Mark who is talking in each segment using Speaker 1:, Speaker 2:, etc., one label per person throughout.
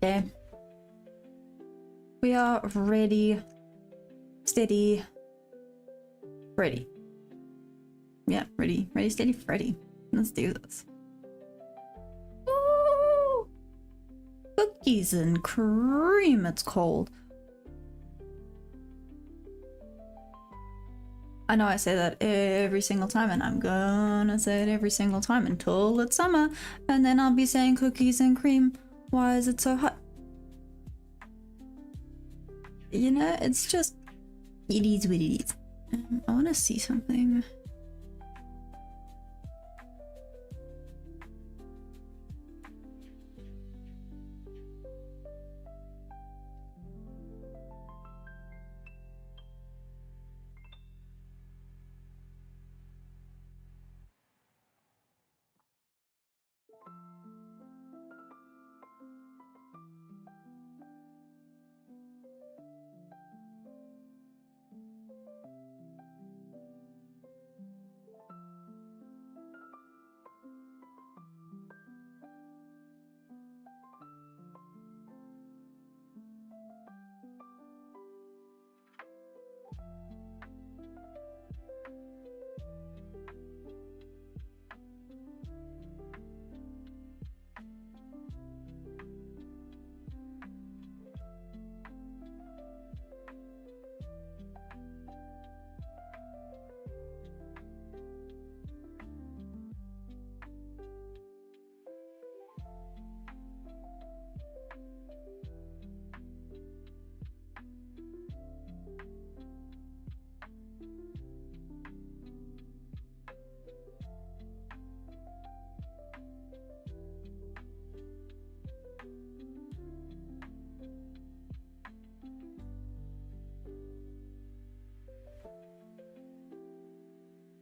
Speaker 1: Okay. We are ready, steady, ready. Yeah, ready, steady, ready. Let's do this. Ooh! Cookies and cream, it's called. I know I say that every single time, and I'm gonna say it every single time until it's summer, and then I'll be saying cookies and cream. Why is it so hot? You know, it's just, it is what it is. I want to see something.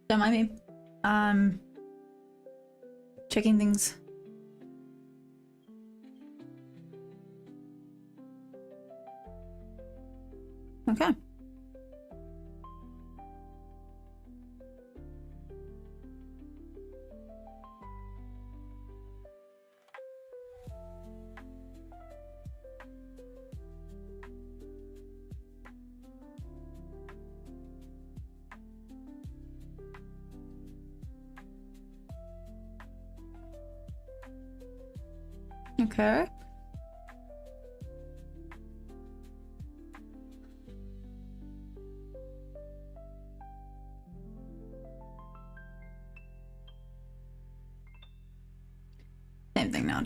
Speaker 1: Don't mind me. Checking things. Okay. Okay. Same thing now.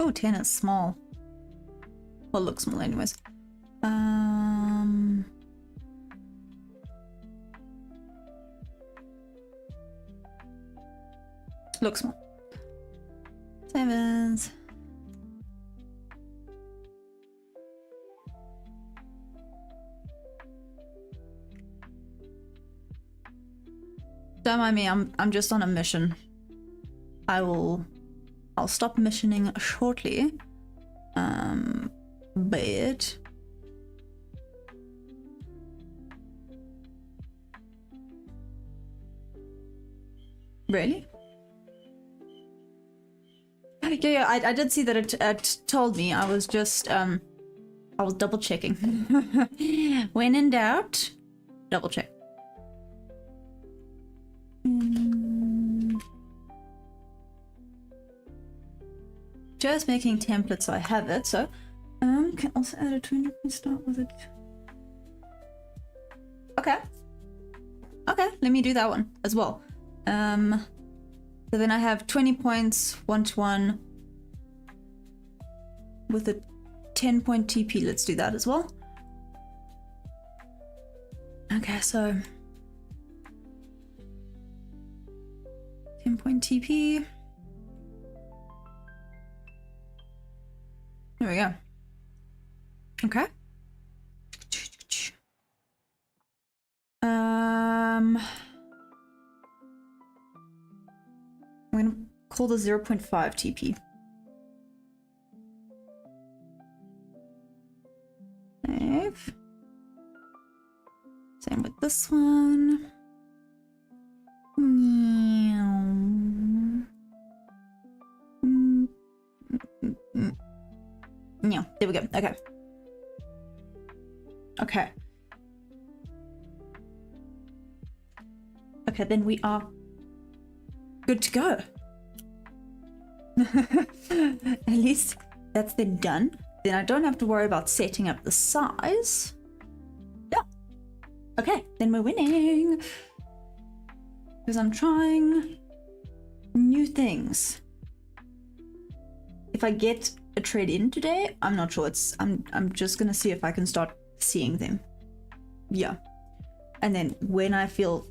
Speaker 1: Oh, 10 is small. Well, looks small anyways. Looks small. 7s. Don't mind me, I'm just on a mission. I'll stop missioning shortly. But really? Yeah, I did see that it told me. I was just, I was double checking. When in doubt, double check. Just making templates so I have it, so can also add a 20 point start with it. Okay. Okay, let me do that one as well. So then I have 20 points, 1-to-1 with a 10 point TP. Let's do that as well. Okay, so 10 point TP. There we go. Okay. I'm gonna call the 0.5 TP. Save. Same with this one. Yeah, there we go. Okay. Okay. Okay, then we are good to go. At least that's then done. Then I don't have to worry about setting up the size. Yeah. Okay, then we're winning. Because I'm trying new things. If I get a trade in today, I'm not sure. I'm just gonna see if I can start seeing them. Yeah. And then when I feel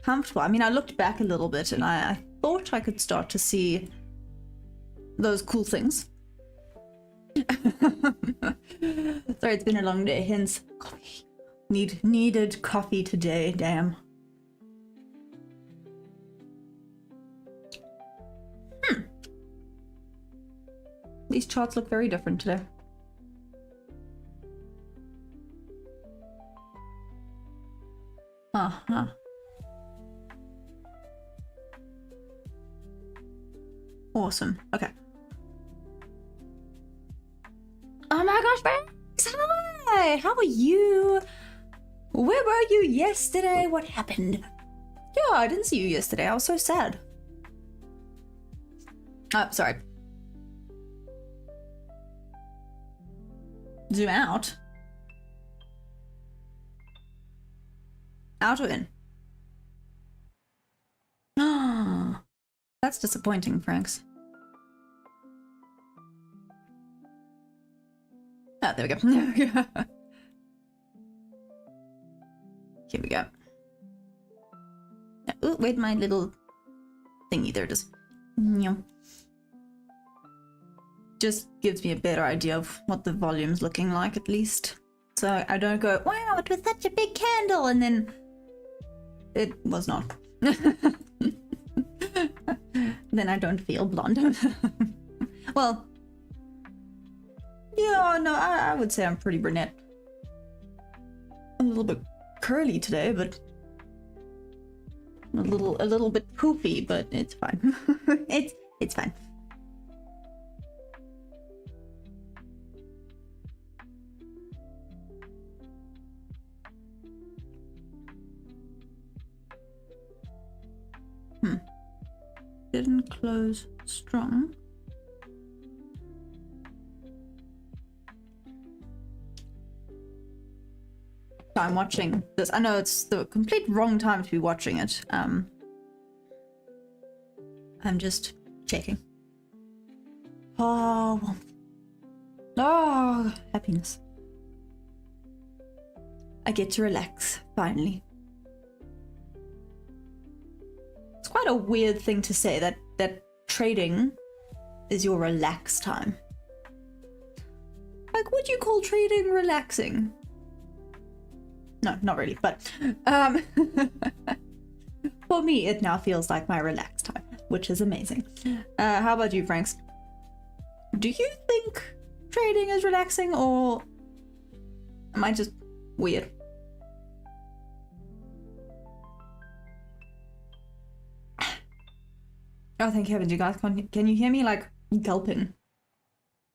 Speaker 1: comfortable, I mean, I looked back a little bit and I thought I could start to see those cool things. Sorry, it's been a long day, hence coffee. Needed coffee today, damn. These charts look very different today. Uh-huh. Awesome. Okay. Oh my gosh, Max! Hi! How are you? Where were you yesterday? What happened? Yeah, I didn't see you yesterday. I was so sad. Oh, sorry. Zoom out. Out or in? Ah, that's disappointing, Franks. Ah, there we go. There we go. Here we go. Oh, wait, my little thingy. There it is. Just gives me a better idea of what the volume's looking like, at least. So I don't go, wow, it was such a big candle, and then it was not. Then I don't feel blonde. Well, yeah, no, I would say I'm pretty brunette. I'm a little bit curly today, but a little bit poofy, but it's fine. it's fine. Didn't close strong. I'm watching this. I know it's the complete wrong time to be watching it. I'm just checking. Oh, happiness. I get to relax, finally. It's quite a weird thing to say, that trading is your relax time. Like, would you call trading relaxing? No, not really, but for me, it now feels like my relax time, which is amazing. How about you, Franks? Do you think trading is relaxing, or am I just weird? Oh, thank heavens, you guys can you hear me like gulping?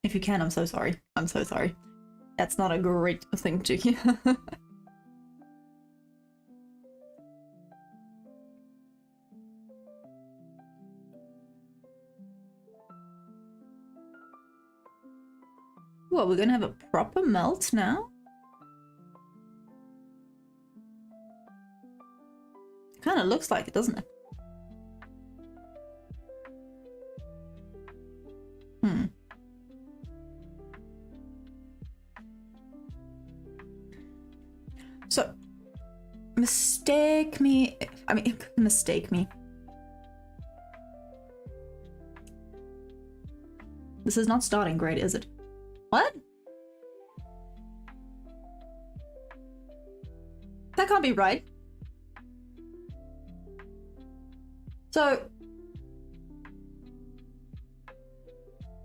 Speaker 1: If you can, I'm so sorry. I'm so sorry. That's not a great thing to hear. What, we're gonna have a proper melt now? Kind of looks like it, doesn't it? Hmm. So, mistake me. I mean, mistake me. This is not starting great, is it? What? That can't be right. So...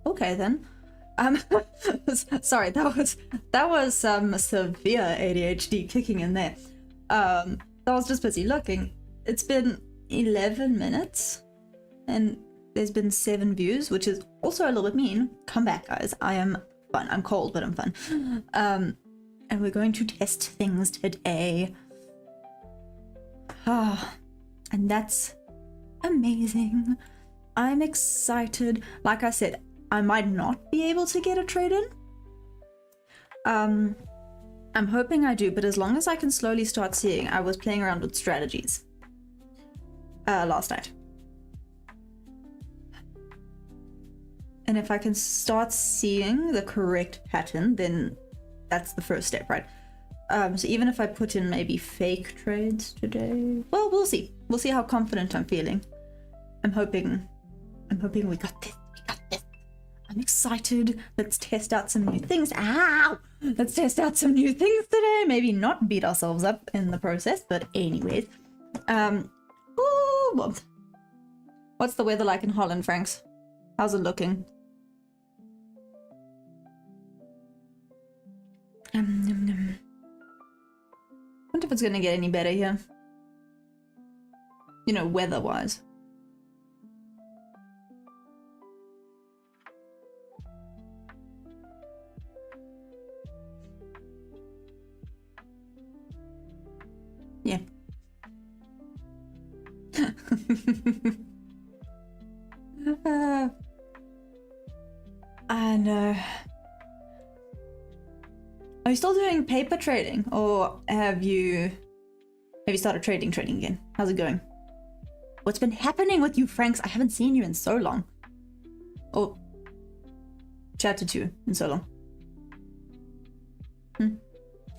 Speaker 1: Okay then. Sorry, that was some severe ADHD kicking in there. I was just busy looking. It's been 11 minutes and there's been 7 views, which is also a little bit mean. Come back, guys. I am fun. I'm cold, but I'm fun. And we're going to test things today. And that's amazing. I'm excited. Like I said, I might not be able to get a trade in. I'm hoping I do, but as long as I can slowly start seeing, I was playing around with strategies last night. And if I can start seeing the correct pattern, then that's the first step, right? So even if I put in maybe fake trades today, well, we'll see. We'll see how confident I'm feeling. I'm hoping we got this. I'm excited. Let's test out some new things. Ow! Let's test out some new things today. Maybe not beat ourselves up in the process, but anyways. Ooh, what's the weather like in Holland, Franks? How's it looking? Wonder if it's gonna get any better here. You know, weather-wise. Yeah. I know. Are you still doing paper trading, or have you started trading again? How's it going? What's been happening with you, Franks? I haven't seen you in so long. Or chatted to you in so long.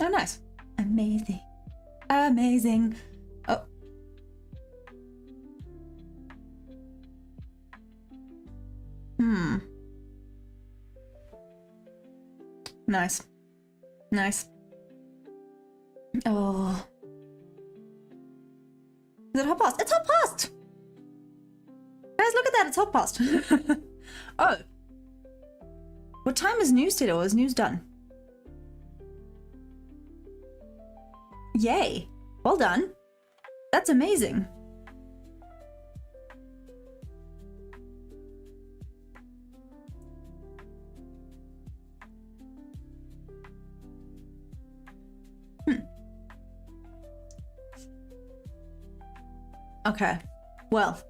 Speaker 1: Oh, nice. Amazing. Amazing. Oh. Nice. Nice. Oh. Is it hot past? It's hot past! Guys, look at that, it's hot past. Oh. What time is news today, or is news done? Yay. Well done. That's amazing. Okay. Well.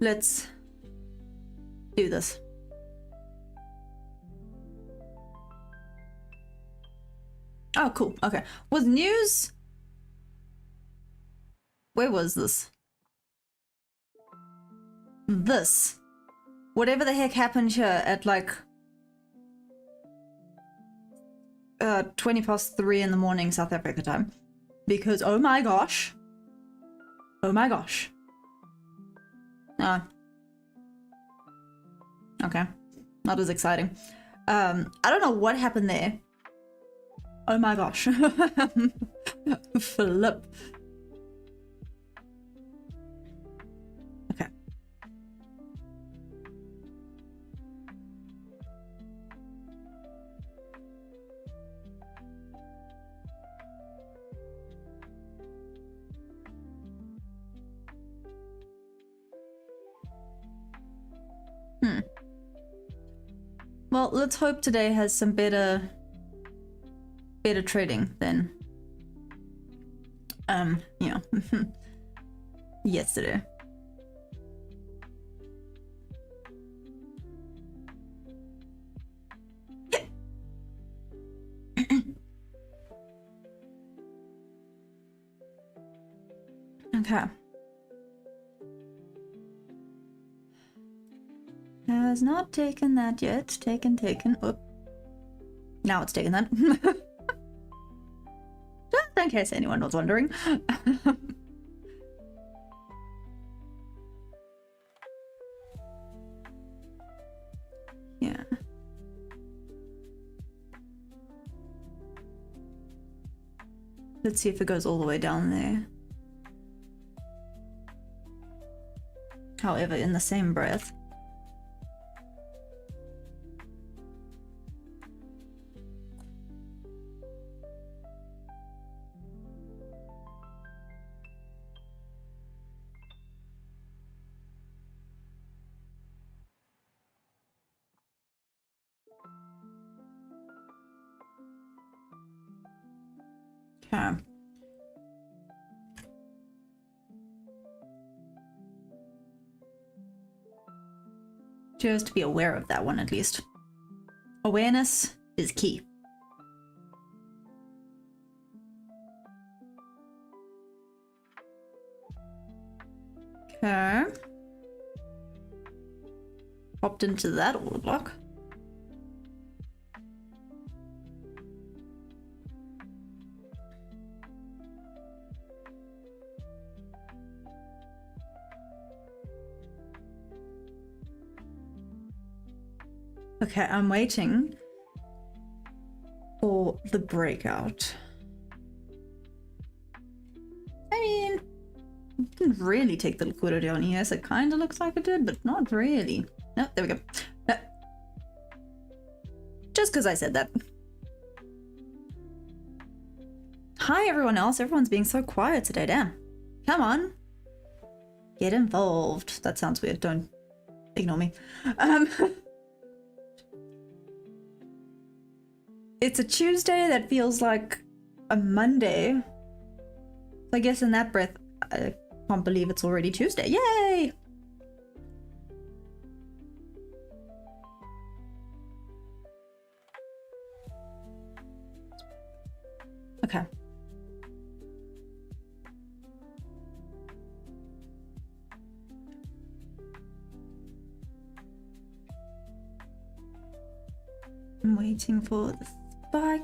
Speaker 1: Let's do this. Oh, cool. Okay. Was news... Where was this? This. Whatever the heck happened here at like... 3:20 in the morning South Africa time. Because, oh my gosh. Oh my gosh. Okay. Not as exciting. I don't know what happened there. Oh my gosh. Flip. Okay. Well, let's hope today has some better trading than you know, yesterday. Okay. Has not taken that yet. Taken. Oop. Now it's taken that. Just in case anyone was wondering. Yeah. Let's see if it goes all the way down there. However, in the same breath, okay. Just to be aware of that one at least. Awareness is key. Okay. Popped into that order block. Okay, I'm waiting for the breakout. I mean, it didn't really take the liquidity on ES. It kind of looks like it did, but not really. No, there we go. No. Just because I said that. Hi, everyone else. Everyone's being so quiet today. Damn. Come on. Get involved. That sounds weird. Don't ignore me. It's a Tuesday that feels like a Monday. I guess in that breath, I can't believe it's already Tuesday. Yay! Okay. I'm waiting for the spike.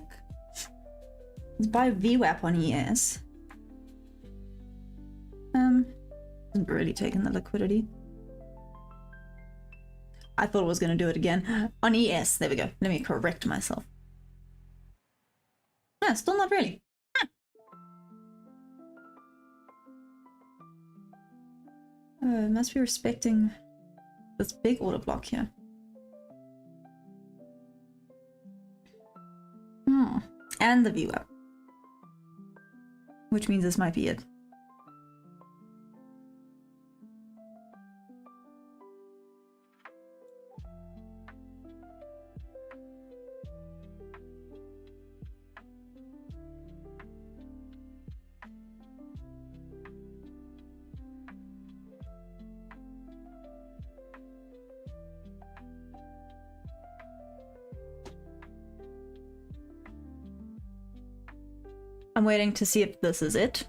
Speaker 1: Let's buy VWAP on ES. Hasn't really taken the liquidity. I thought it was going to do it again. On ES, there we go. Let me correct myself. No, still not really. Must be respecting this big order block here. And the VWAP. Which means this might be it. I'm waiting to see if this is it.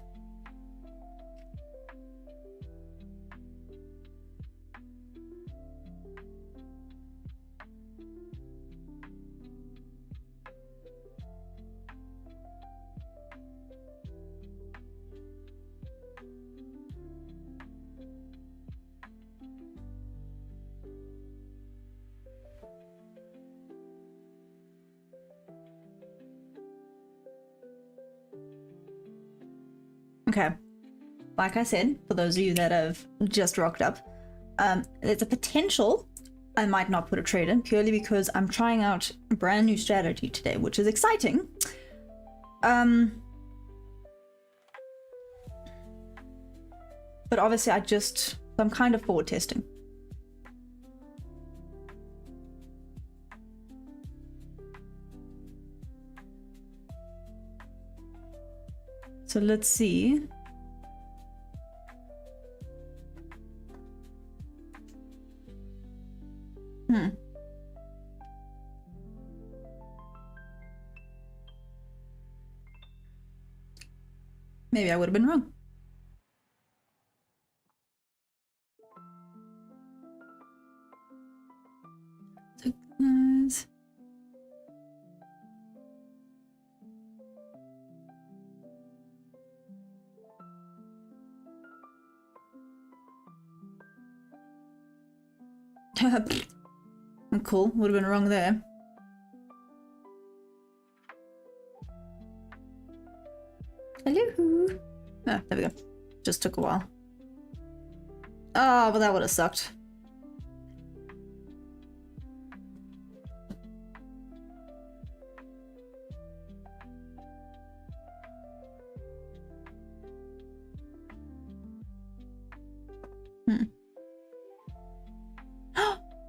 Speaker 1: Okay, like I said, for those of you that have just rocked up, there's a potential I might not put a trade in purely because I'm trying out a brand new strategy today, which is exciting. But obviously I'm kind of forward testing. So let's see. Maybe I would have been wrong. Cool, would have been wrong there. Hello. Oh, there we go. Just took a while. Oh, but that would have sucked.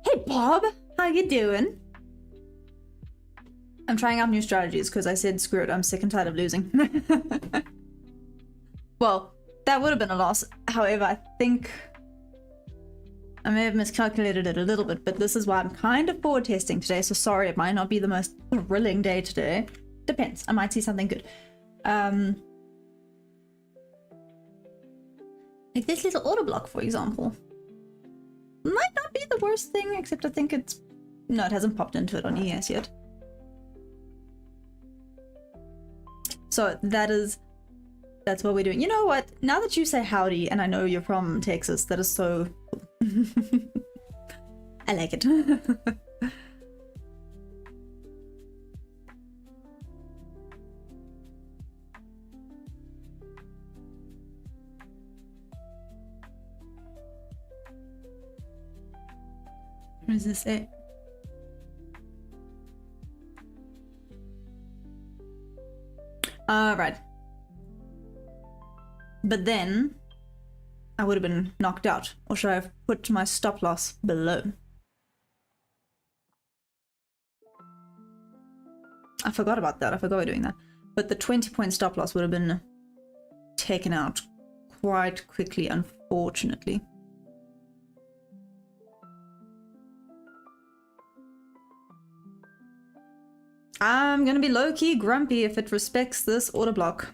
Speaker 1: Hey, Bob! How you doing? I'm trying out new strategies because I said screw it, I'm sick and tired of losing. Well, that would have been a loss. However, I think I may have miscalculated it a little bit, but this is why I'm kind of board testing today, so sorry, it might not be the most thrilling day today. Depends, I might see something good. Like this little auto block, for example. Might not be the worst thing, except I think it's... No, it hasn't popped into it on ES yet. So that's what we're doing. You know what? Now that you say howdy, and I know you're from Texas, that is so... I like it. What does this say? Right. But then I would have been knocked out, or should I have put my stop loss below? I forgot about that. I forgot we're doing that. But the 20-point stop loss would have been taken out quite quickly, unfortunately. I'm gonna be low-key grumpy if it respects this order block.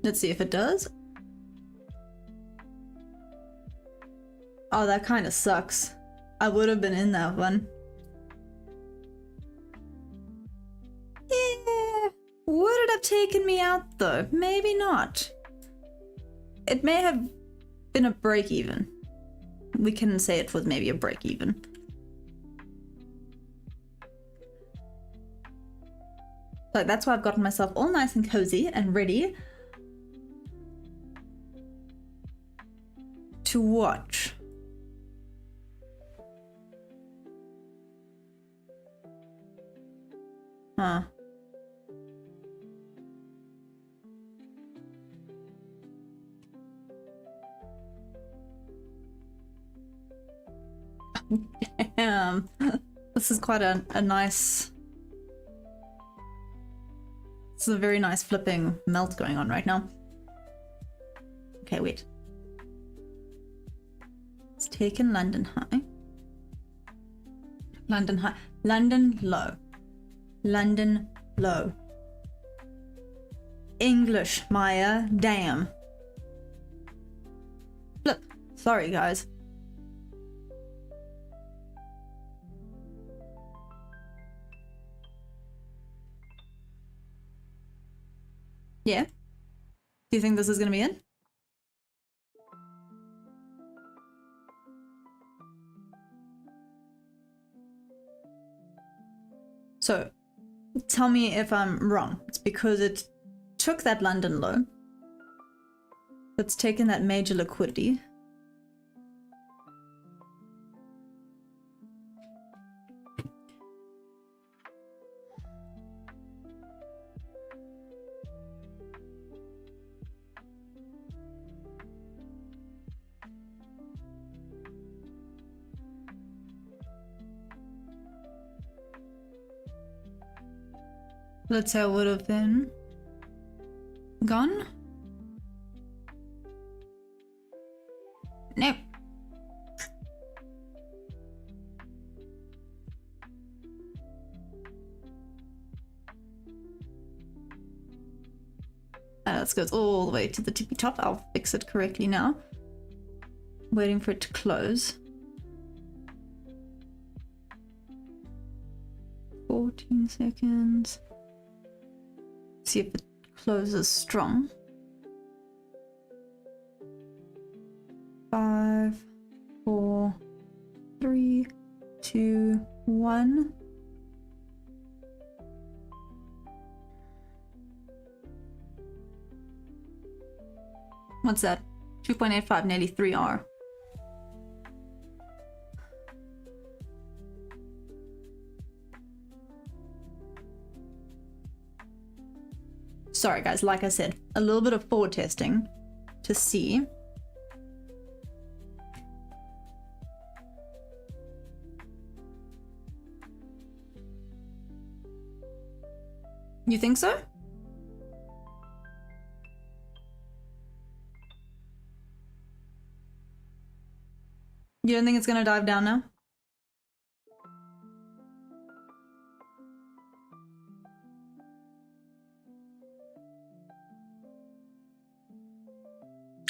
Speaker 1: Let's see if it does. Oh, that kind of sucks. I would have been in that one. Yeah. Would it have taken me out though? Maybe not. It may have been a break even. We can say it was maybe a break even. So that's why I've gotten myself all nice and cozy and ready to watch. Huh. Damn. This is quite a nice... This is a very nice flipping melt going on right now. Okay, wait. It's taken London high. London high. London low. London low. English, Maya. Damn. Flip. Sorry, guys. Yeah? Do you think this is gonna be it? So, tell me if I'm wrong. It's because it took that London low. It's taken that major liquidity. Let's say I would have been gone. Nope. Let's go all the way to the tippy top. I'll fix it correctly now. Waiting for it to close. 14 seconds. See if it closes strong. 5, 4, 3, 2, 1. What's that? 2.85, nearly 3 R. Sorry guys, like I said, a little bit of forward testing to see. You think so? You don't think it's gonna dive down now?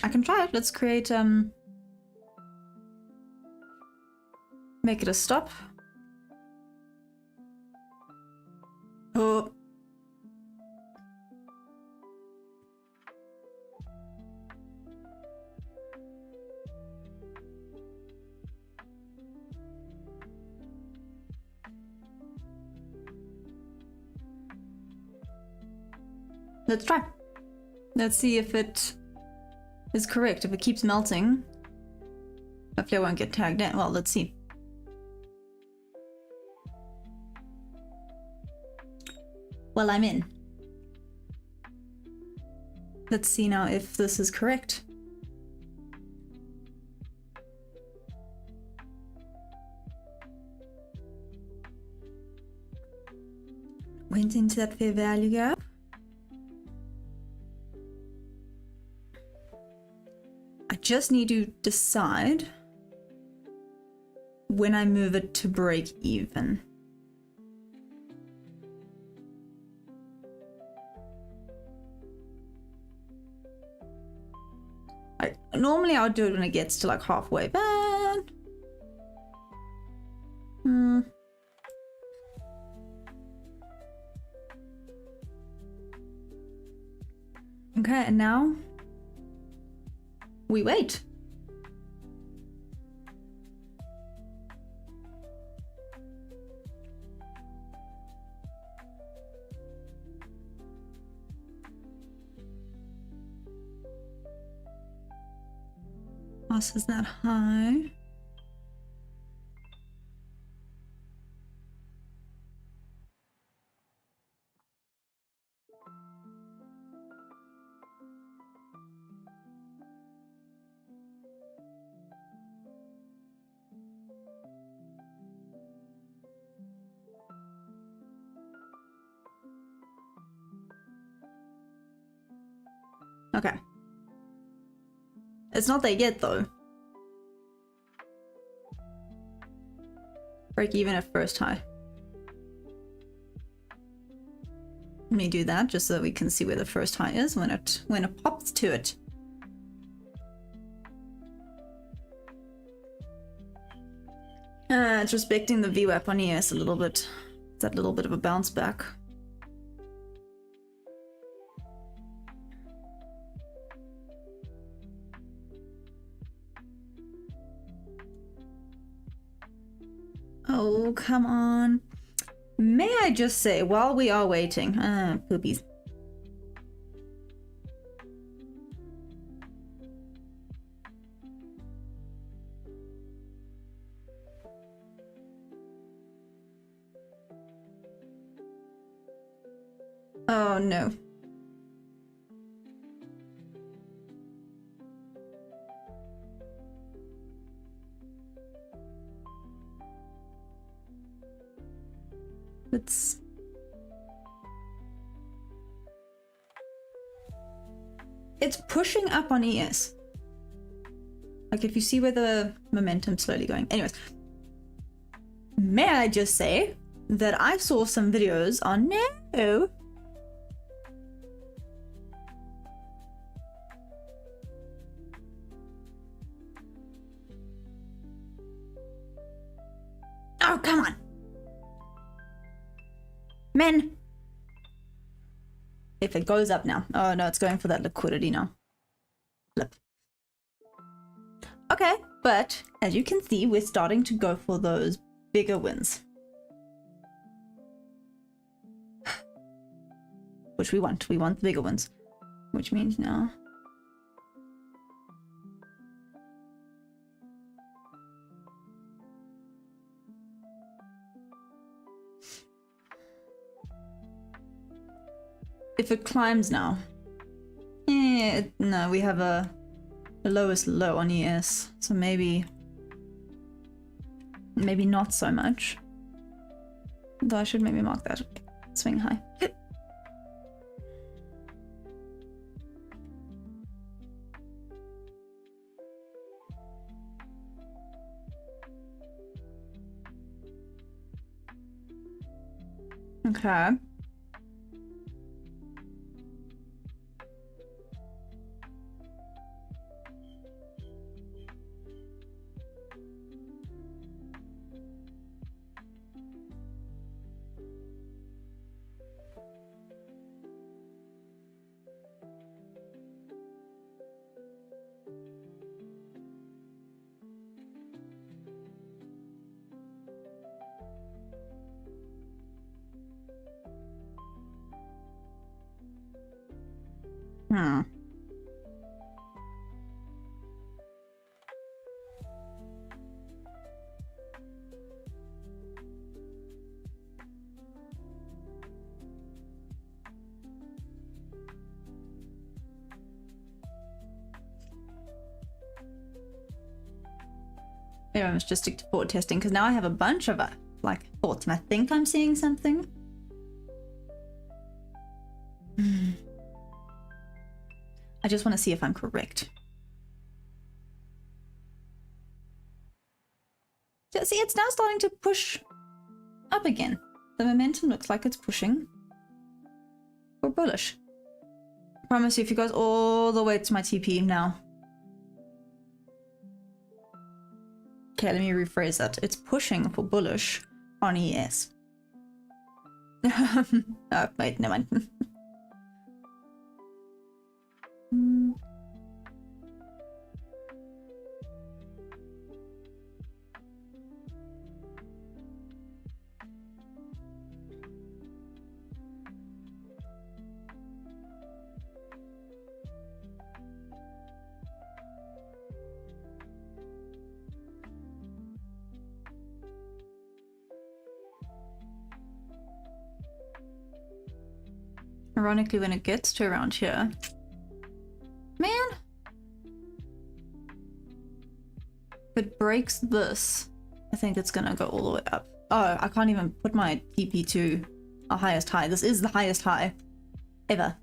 Speaker 1: I can try it. Let's create make it a stop. Oh. Let's try. Let's see if it is correct. If it keeps melting, hopefully I won't get tagged in. Well, let's see. Well, I'm in. Let's see now if this is correct. Went into that fair value gap. I just need to decide when I move it to break even. Normally I would do it when it gets to like halfway, but okay, and now we wait. Cost is that high. Okay. It's not there yet though. Break even at first high. Let me do that just so that we can see where the first high is when it pops to it. It's respecting the VWAP on ES a little bit. It's that little bit of a bounce back. Oh, come on. May I just say, while we are waiting, poopies. Oh no. Let's It's pushing up on ES. Like if you see where the momentum's slowly going. Anyways, may I just say that I saw some videos on no. Oh, come on. Men. If it goes up now. Oh no, it's going for that liquidity now. Flip. Okay, but as you can see, we're starting to go for those bigger wins. Which we want. We want the bigger ones. Which means now... if it climbs now... no, we have the lowest low on ES. So maybe not so much. Though I should maybe mark that. Swing high. Okay. Hmm. Maybe I must just stick to forward testing because now I have a bunch of like thoughts and I think I'm seeing something. I just want to see if I'm correct. See, it's now starting to push up again. The momentum looks like it's pushing for bullish. I promise you, if it goes all the way to my TP now. Okay, let me rephrase that. It's pushing for bullish on ES. Oh, wait, never mind. Ironically, when it gets to around here, man, if it breaks this, I think it's gonna go all the way up. Oh, I can't even put my TP to our highest high. This is the highest high ever.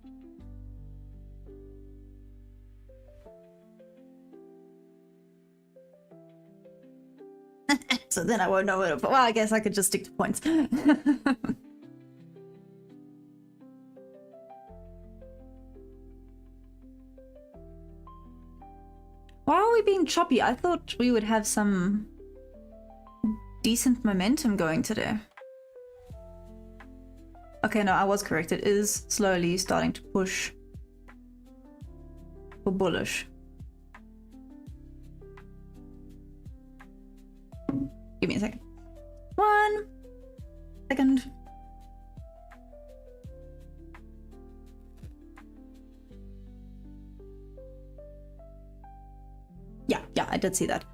Speaker 1: So then I won't know it. But well, I guess I could just stick to points. Why are we being choppy? I thought we would have some decent momentum going today. Okay, no, I was correct. It is slowly starting to push for bullish. Give me a second. 1 second. Yeah, I did see that.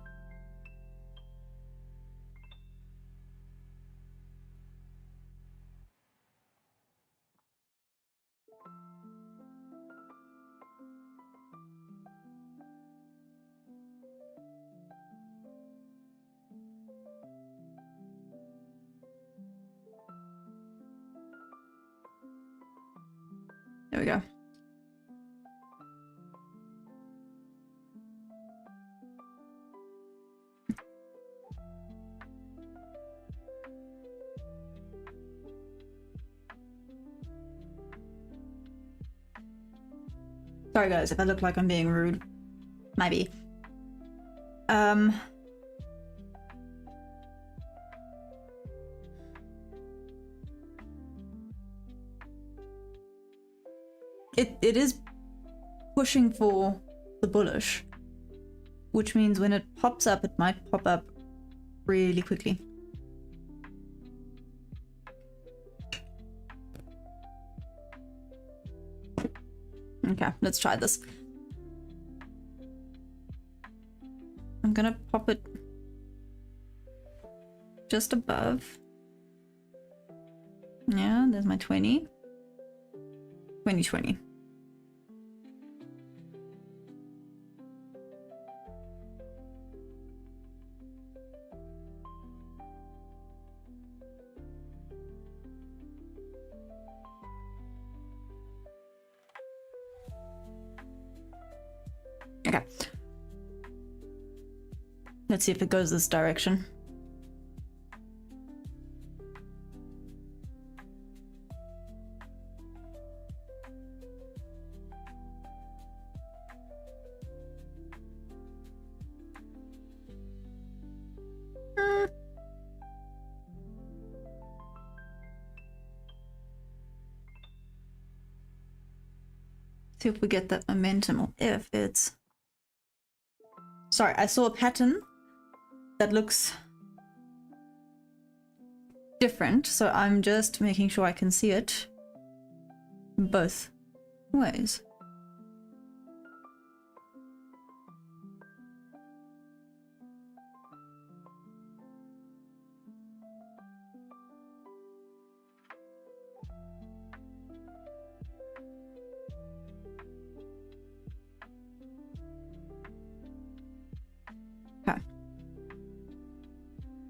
Speaker 1: There we go. Sorry guys if I look like I'm being rude. Maybe. It is pushing for the bullish, which means when it pops up, it might pop up really quickly. Okay, let's try this. I'm gonna pop it just above. Yeah, there's my 20. 2020. Okay. Let's see if it goes this direction. See if we get that momentum, or if it's... Sorry, I saw a pattern that looks different, so I'm just making sure I can see it both ways.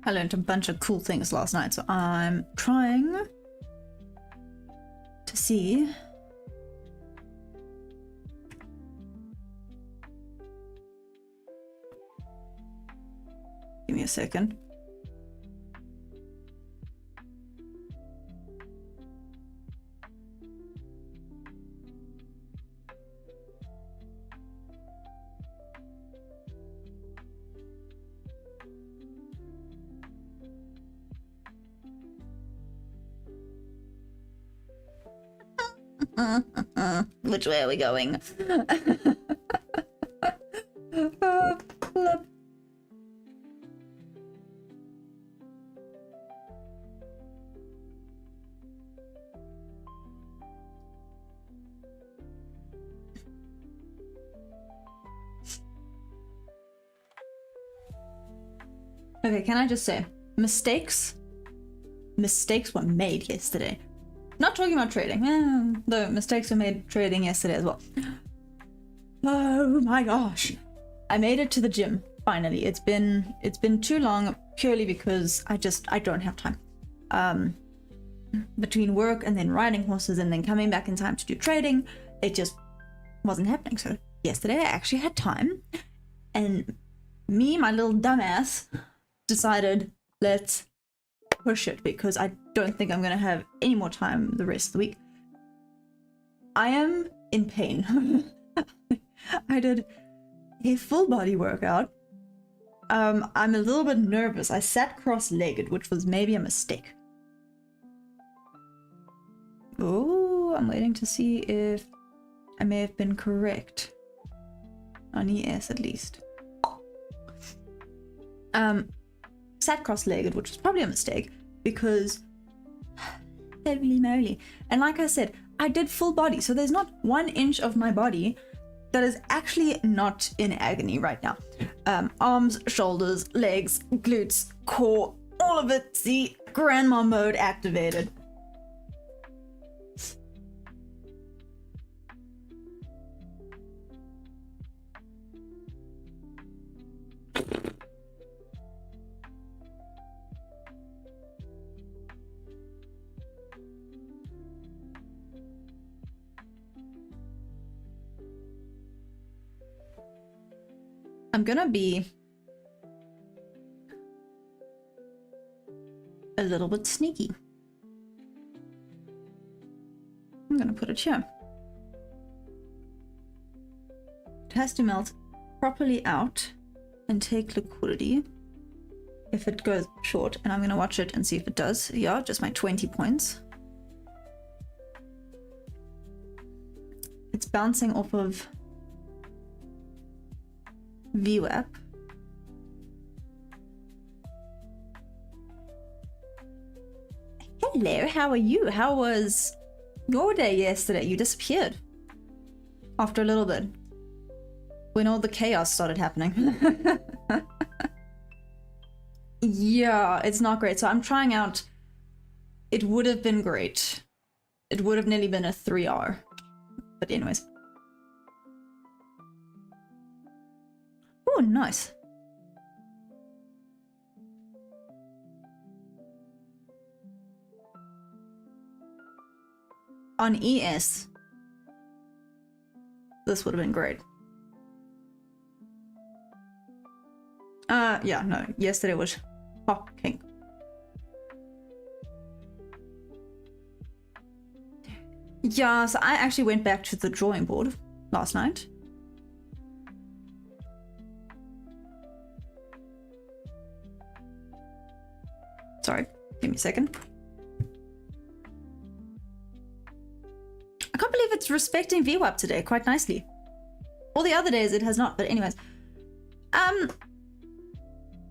Speaker 1: I learned a bunch of cool things last night, so I'm trying to see. Give me a second. Which way are we going? Okay, can I just say, mistakes were made yesterday. Not talking about trading, though mistakes were made trading yesterday as well. Oh my gosh. I made it to the gym, finally. It's been too long, purely because I don't have time. Between work and then riding horses and then coming back in time to do trading, it just wasn't happening. So yesterday I actually had time, and me, my little dumbass, decided, let's push it, because I don't think I'm gonna have any more time the rest of the week. I am in pain. I did a full body workout. I'm a little bit nervous. I sat cross-legged, which was maybe a mistake. Oh, I'm waiting to see if I may have been correct. On ES at least. Sat cross-legged, which was probably a mistake, because holy moly. And like I said, I did full body, so there's not 1 inch of my body that is actually not in agony right now. Arms, shoulders, legs, glutes, core, all of it. See, grandma mode activated. I'm gonna be a little bit sneaky. I'm gonna put it here. It has to melt properly out and take liquidity if it goes short, and I'm gonna watch it and see if it does. Yeah, just my 20 points. It's bouncing off of VWAP. Hello, how are you? How was your day yesterday? You disappeared after a little bit when all the chaos started happening. Yeah, it's not great. So I'm trying out. It would have been great. It would have nearly been a 3R. But anyways. Oh, nice. On ES, this would have been great. Yeah, no, yesterday was fucking. Yeah, so I actually went back to the drawing board last night. Sorry, give me a second. I can't believe it's respecting VWAP today quite nicely. All the other days it has not, but anyways.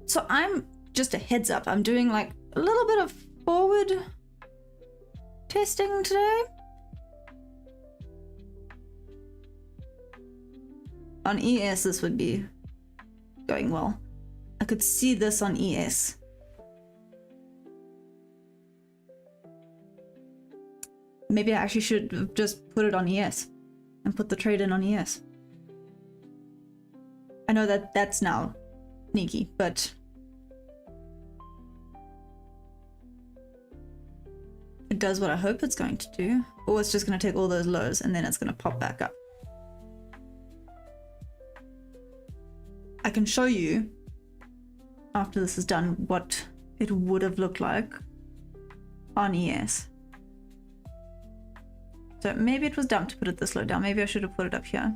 Speaker 1: So I'm just a heads up. I'm doing like a little bit of forward testing today. On ES, this would be going well. I could see this on ES. Maybe I actually should have just put it on ES and put the trade in on ES. I know that that's now sneaky, but it does what I hope it's going to do. Or it's just going to take all those lows and then it's going to pop back up. I can show you after this is done what it would have looked like on ES. So maybe it was dumb to put it this low down. Maybe I should have put it up here.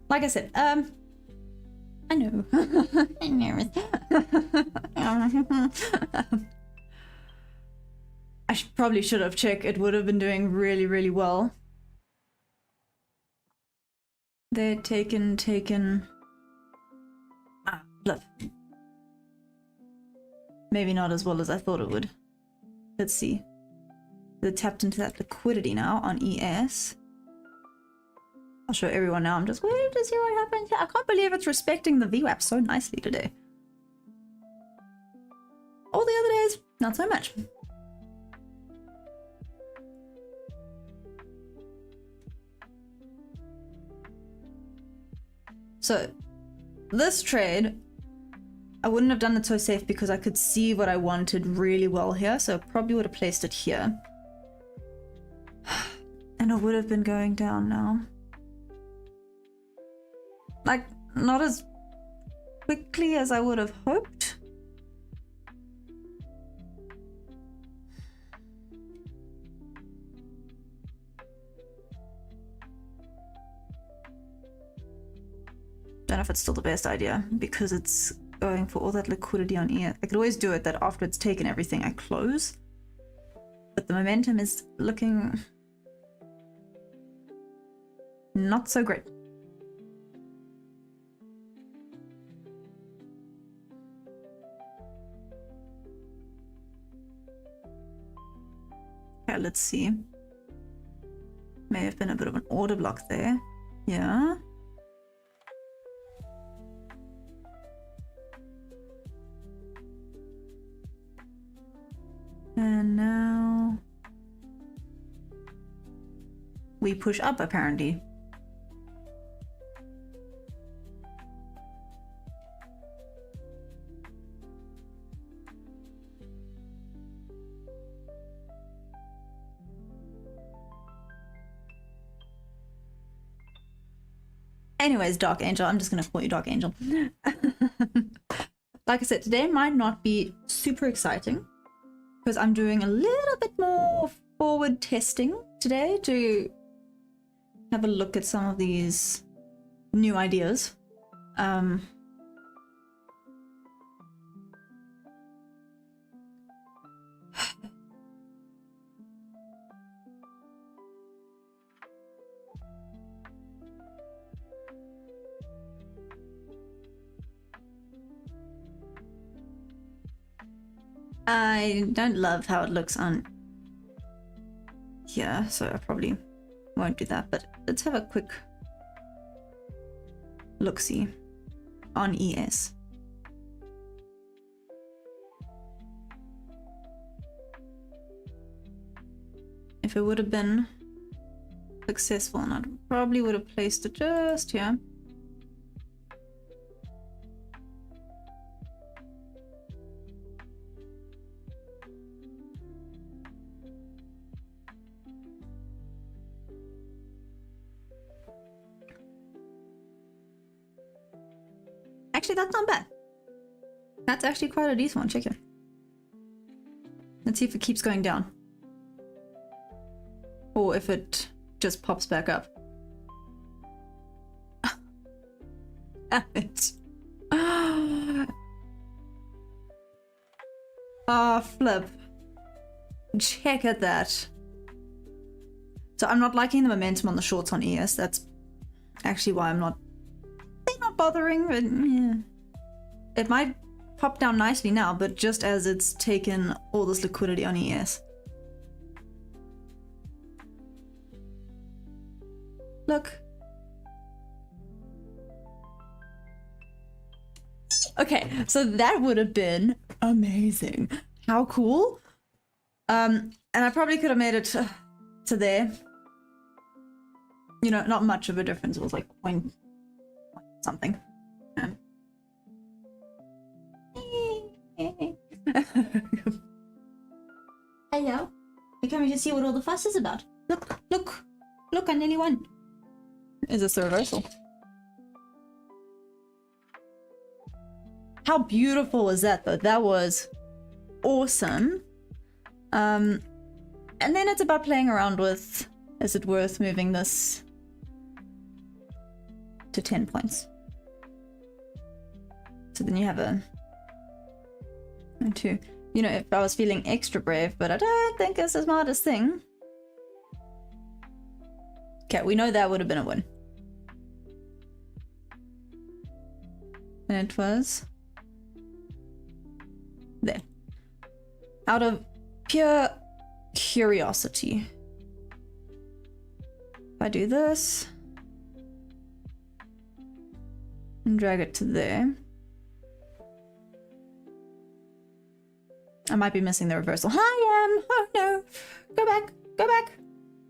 Speaker 1: Like I said, I know. I'm nervous. I probably should have checked. It would have been doing really, really well. They're taken. Ah, bluff. Maybe not as well as I thought it would. Let's see. They tapped into that liquidity now on ES. I'll show everyone now. I'm just waiting to see what happens. I can't believe it's respecting the VWAP so nicely today. All the other days, not so much. So, this trade, I wouldn't have done it so safe because I could see what I wanted really well here. So, I probably would have placed it here. And it would have been going down now. Like, not as quickly as I would have hoped. Don't know if it's still the best idea because it's going for all that liquidity on ES. I could always do it that after it's taken everything I close. But the momentum is looking not so great. Okay, let's see. May have been a bit of an order block there. Yeah. And now we push up apparently. Anyways, Dark Angel, I'm just gonna call you Dark Angel. Like I said, today might not be super exciting because I'm doing a little bit more forward testing today to have a look at some of these new ideas. I don't love how it looks on here, so I probably won't do that, but let's have a quick look-see on ES. If it would have been successful, and I probably would have placed it just here. Actually, that's not bad. That's actually quite a decent one. Check it. Let's see if it keeps going down. Or if it just pops back up. Damn it. Ah, flip. Check at that. So I'm not liking the momentum on the shorts on ES. That's actually why I'm not... They're not bothering, but yeah. It might pop down nicely now, but just as it's taken all this liquidity on ES. Look. Okay, so that would have been amazing. How cool. And I probably could have made it to there. You know, not much of a difference. It was like point something. Hello. You're coming to see what all the fuss is about. Look, look, look, I nearly won. Is this the reversal? How beautiful was that though? That was awesome. And then it's about playing around with, is it worth moving this to 10 points? So then you have a 2. You know, if I was feeling extra brave, but I don't think it's the smartest thing. Okay, we know that would have been a win. And it was there. Out of pure curiosity. If I do this and drag it to there, I might be missing the reversal. Hi, oh no, go back, go back.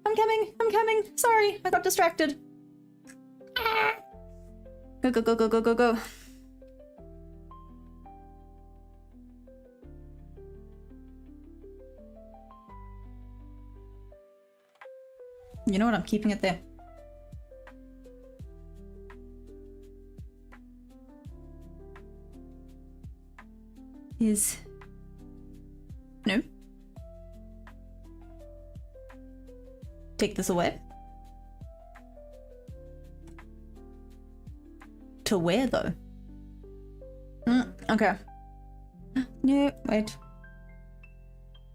Speaker 1: I'm coming, sorry, I got distracted. Go, go, go, go, go, go, go. You know what, I'm keeping it there. No. Take this away. To where though? Okay. No, wait.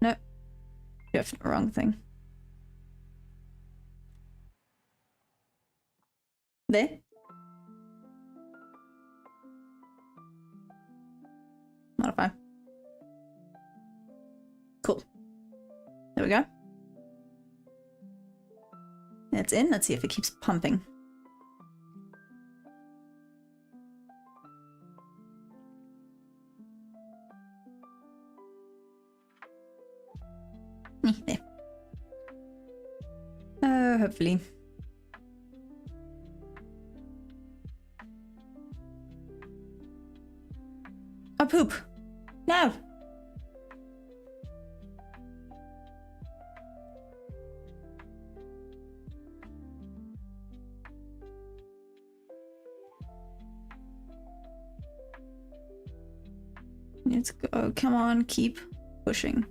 Speaker 1: No. Shift, wrong thing. There. Modify. Cool. There we go. It's in. Let's see if it keeps pumping. There. Oh, hopefully. Oh, poop. No. Let's go. Come on, keep pushing.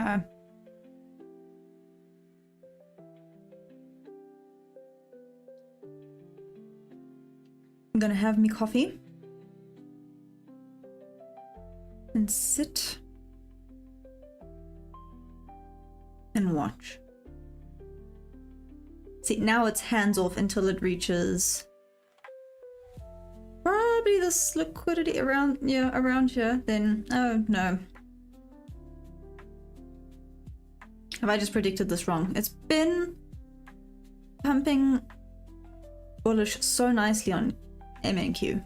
Speaker 1: Okay. I'm gonna have me coffee and sit and watch. See, now it's hands off until it reaches probably this liquidity around, yeah, around here. Then, oh no. Have I just predicted this wrong? It's been pumping bullish so nicely on MNQ.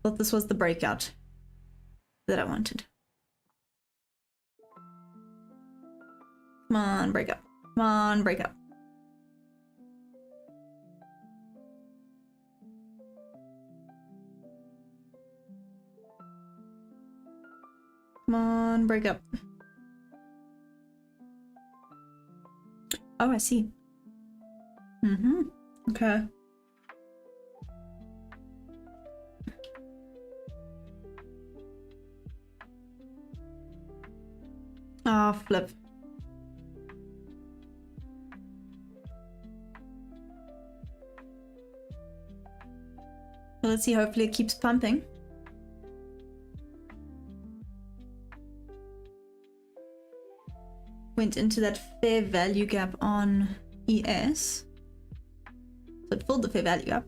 Speaker 1: Thought this was the breakout that I wanted. Come on, break up. Come on, break up. Come on, break up. Oh, I see. Mm-hmm. Okay. Ah, flip. Well, let's see, hopefully it keeps pumping. Went into that fair value gap on ES. So it filled the fair value gap.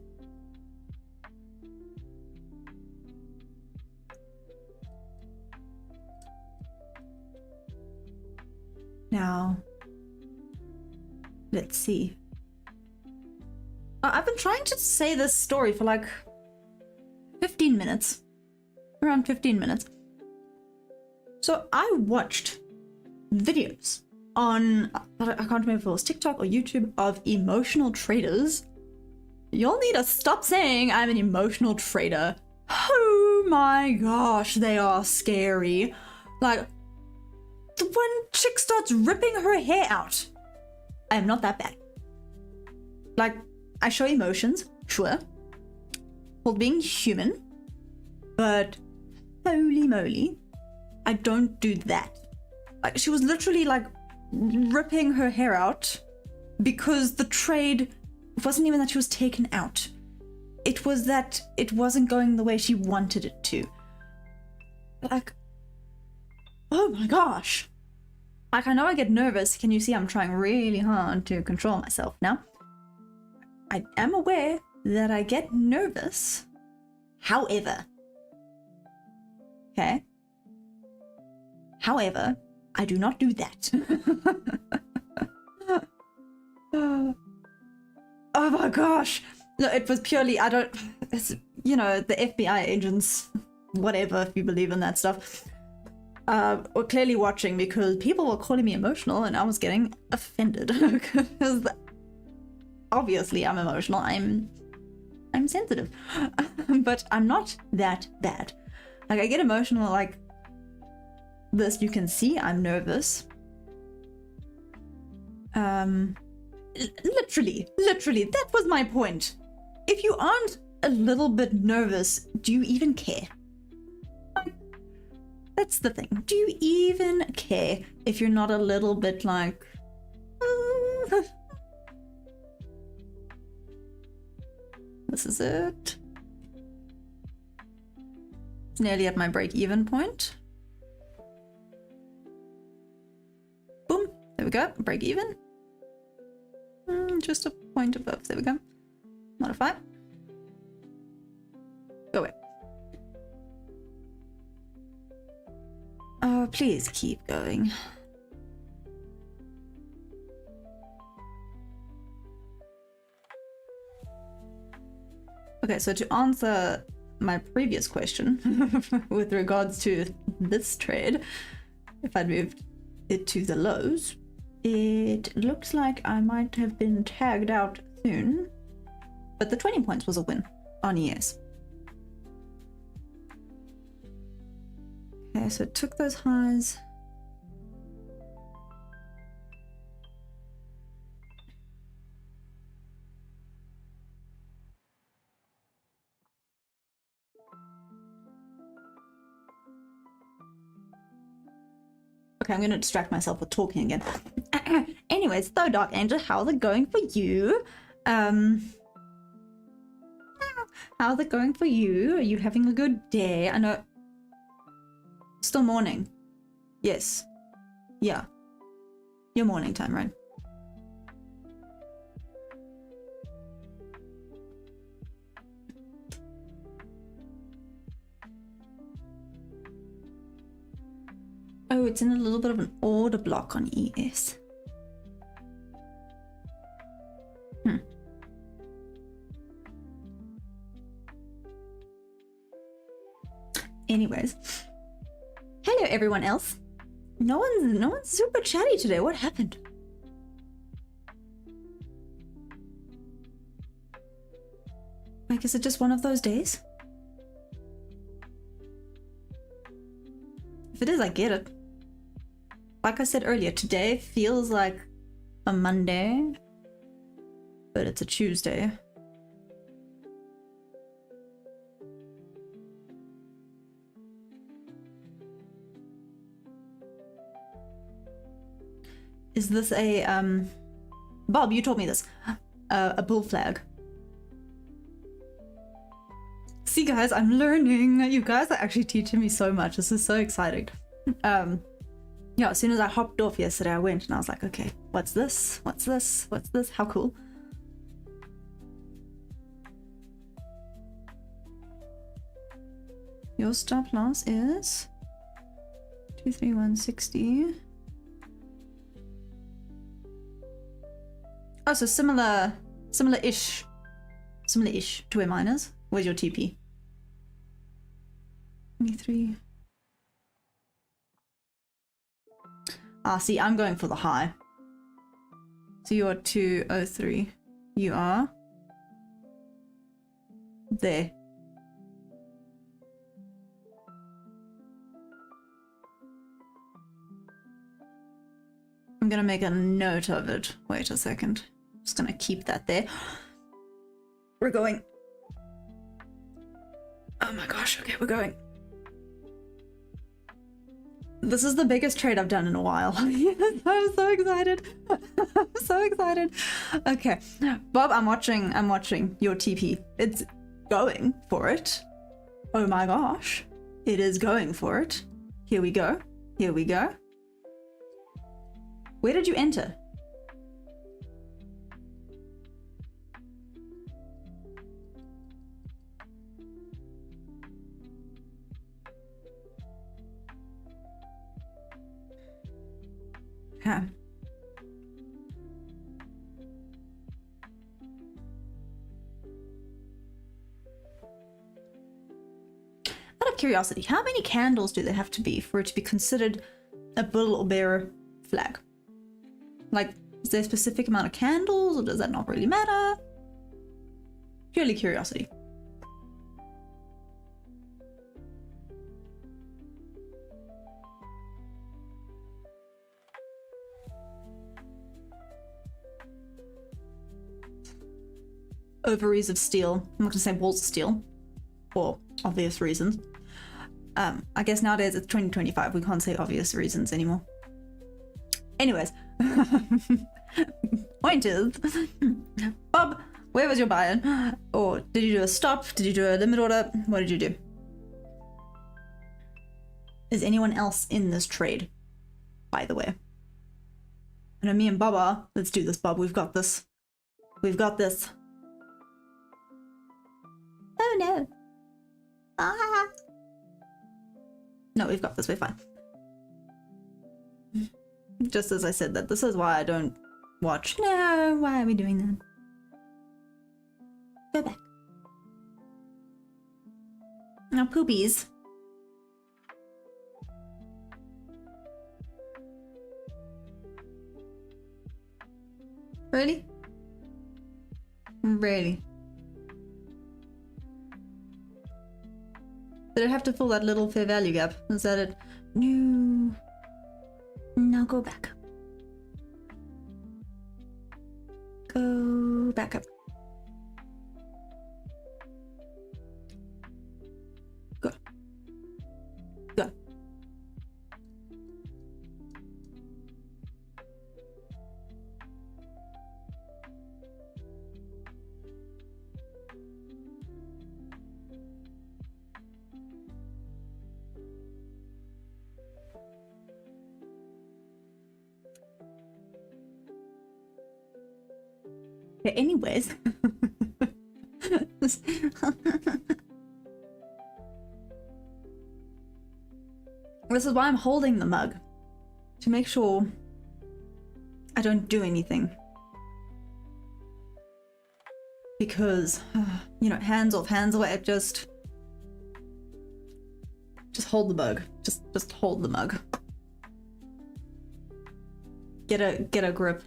Speaker 1: Now, let's see. I've been trying to say this story for like 15 minutes. Around 15 minutes. So I watched videos on, I can't remember if it was TikTok or YouTube, of emotional traders. You'll need to stop saying I'm an emotional trader. Oh my gosh, they are scary. Like, when chick starts ripping her hair out, I am not that bad. Like, I show emotions, sure, called being human, but holy moly, I don't do that. Like, she was literally like ripping her hair out because the trade wasn't even that she was taken out. It was that it wasn't going the way she wanted it to. Like, oh my gosh. Like, I know I get nervous. Can you see I'm trying really hard to control myself now? I am aware that I get nervous. However, okay? However, I do not do that. Oh my gosh. No, it was purely, it's, you know, the FBI agents, whatever, if you believe in that stuff, were clearly watching because people were calling me emotional and I was getting offended. Because obviously I'm emotional. I'm sensitive. But I'm not that bad. Like, I get emotional like this. You can see I'm nervous. Literally, that was my point. If you aren't a little bit nervous, do you even care? That's the thing. Do you even care if you're not a little bit like... This is it. It's nearly at my break-even point. Boom. There we go. Break-even. Just a point above. There we go. Modify. Go away. Oh, please keep going. Okay, so to answer my previous question with regards to this trade, if I'd moved it to the lows, it looks like I might have been tagged out soon, but the 20 points was a win on ES. Okay, so it took those highs. Okay, I'm gonna distract myself with talking again. Anyways, so Dark Angel, how's it going for you? How's it going for you? Are you having a good day? I know. Still morning. Yes. Yeah. Your morning time, right? Oh, it's in a little bit of an order block on ES. Anyways. Hello everyone else. No one's super chatty today. What happened? Like, is it just one of those days? If it is, I get it. Like I said earlier, today feels like a Monday, but it's a Tuesday. Is this a, Bob, you told me this. A bull flag. See guys, I'm learning. You guys are actually teaching me so much. This is so exciting. Yeah, as soon as I hopped off yesterday, I went and I was like, okay, what's this? What's this? What's this? How cool. Your stop loss is 23160. Oh, so similar-ish to where mine is. Where's your TP? 23. Ah, see, I'm going for the high. So you are 203. You are there. I'm gonna make a note of it. Wait a second. Just gonna keep that there. We're going. Oh my gosh, okay, we're going. This is the biggest trade I've done in a while. Yes, I'm so excited. I'm so excited. Okay, Bob, I'm watching your TP. It's going for it. Oh my gosh. It is going for it. Here we go. Here we go. Where did you enter? Huh. Out of curiosity, how many candles do there have to be for it to be considered a bull or bear flag? Like, is there a specific amount of candles, or does that not really matter? Purely curiosity. Ovaries of steel. I'm not gonna say balls of steel, for obvious reasons. I guess nowadays it's 2025. We can't say obvious reasons anymore. Anyways, point is, Bob, where was your buy-in? Or did you do a stop? Did you do a limit order? What did you do? Is anyone else in this trade, by the way? I know me and Bob are. Let's do this, Bob. We've got this. We've got this. Oh no. Ah. No, we've got this. We're fine. Just as I said that, this is why I don't watch. No, why are we doing that? Go back. Now, poopies. Really? Really? Did it have to fill that little fair value gap? Is that it? No. Now go back. Go back up. Go. Go. Okay, anyways. This is why I'm holding the mug. To make sure I don't do anything. Because, you know, hands off, hands away, just hold the mug. Just hold the mug. Get a grip.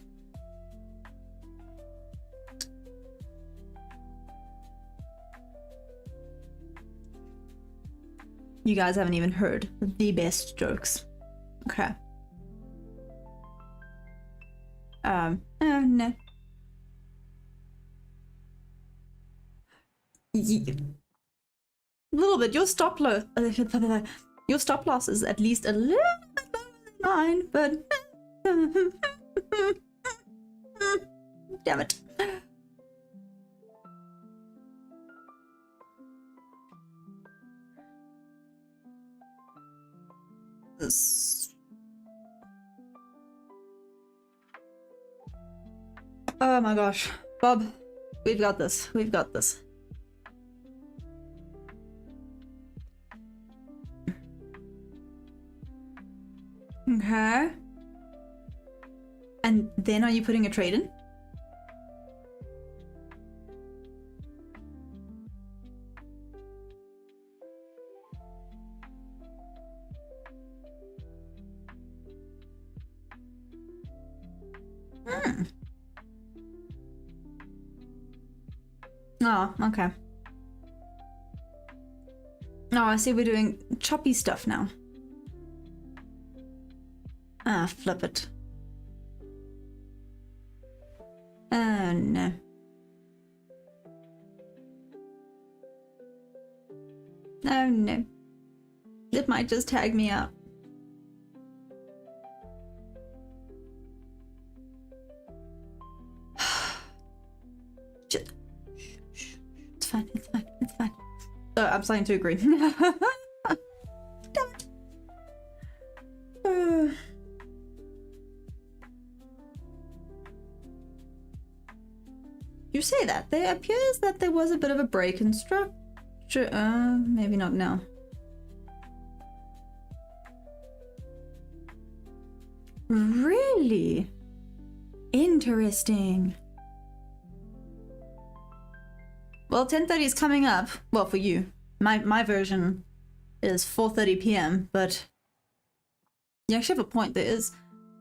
Speaker 1: You guys haven't even heard the best jokes. Okay. No. A little bit. Your stop loss is at least a little bit lower than mine, but damn it. Oh my gosh. Bob, we've got this. We've got this. Okay. And then are you putting a trade in? Oh, okay. Oh, I see we're doing choppy stuff now. Ah, flip it. Oh, no. Oh, no. It might just tag me out. It's fine, it's fine, it's fine. Oh, I'm starting to agree. Damn it. You say that. There appears that there was a bit of a break in structure. Maybe not now. Really? Interesting. Well, 10:30 is coming up. Well, for you. My version is 4:30 p.m., but you actually have a point, there is.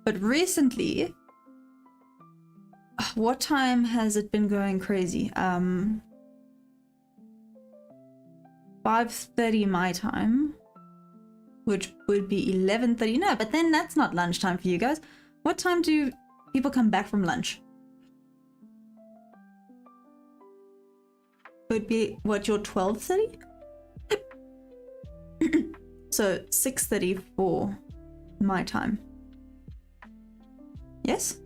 Speaker 1: But recently, what time has it been going crazy? 5:30 my time, which would be 11:30. No, but then that's not lunchtime for you guys. What time do people come back from lunch? Would be what, your 12:30? So 6:30 for my time. Yes?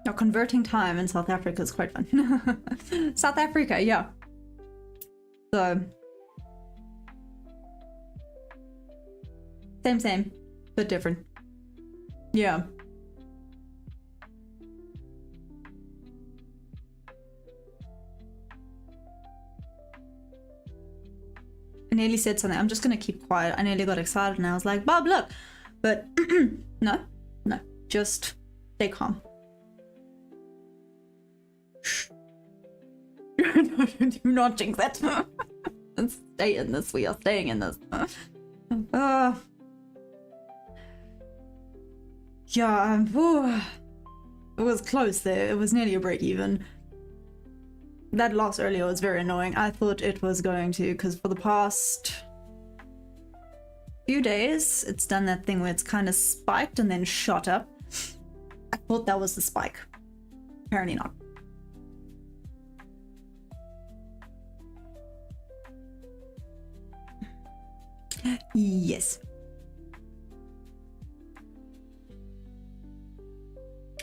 Speaker 1: Now, converting time in South Africa is quite fun. South Africa, yeah. So same, but different. Yeah. I nearly said something. I'm just gonna keep quiet. I nearly got excited and I was like, Bob, look. But no, just stay calm. Shh. Do not jinx it. Let's stay in this. We are staying in this. Yeah, it was close there. It was nearly a break even. That loss earlier was very annoying. I thought it was going to, because for the past few days, it's done that thing where it's kind of spiked and then shot up. I thought that was the spike. Apparently not. Yes.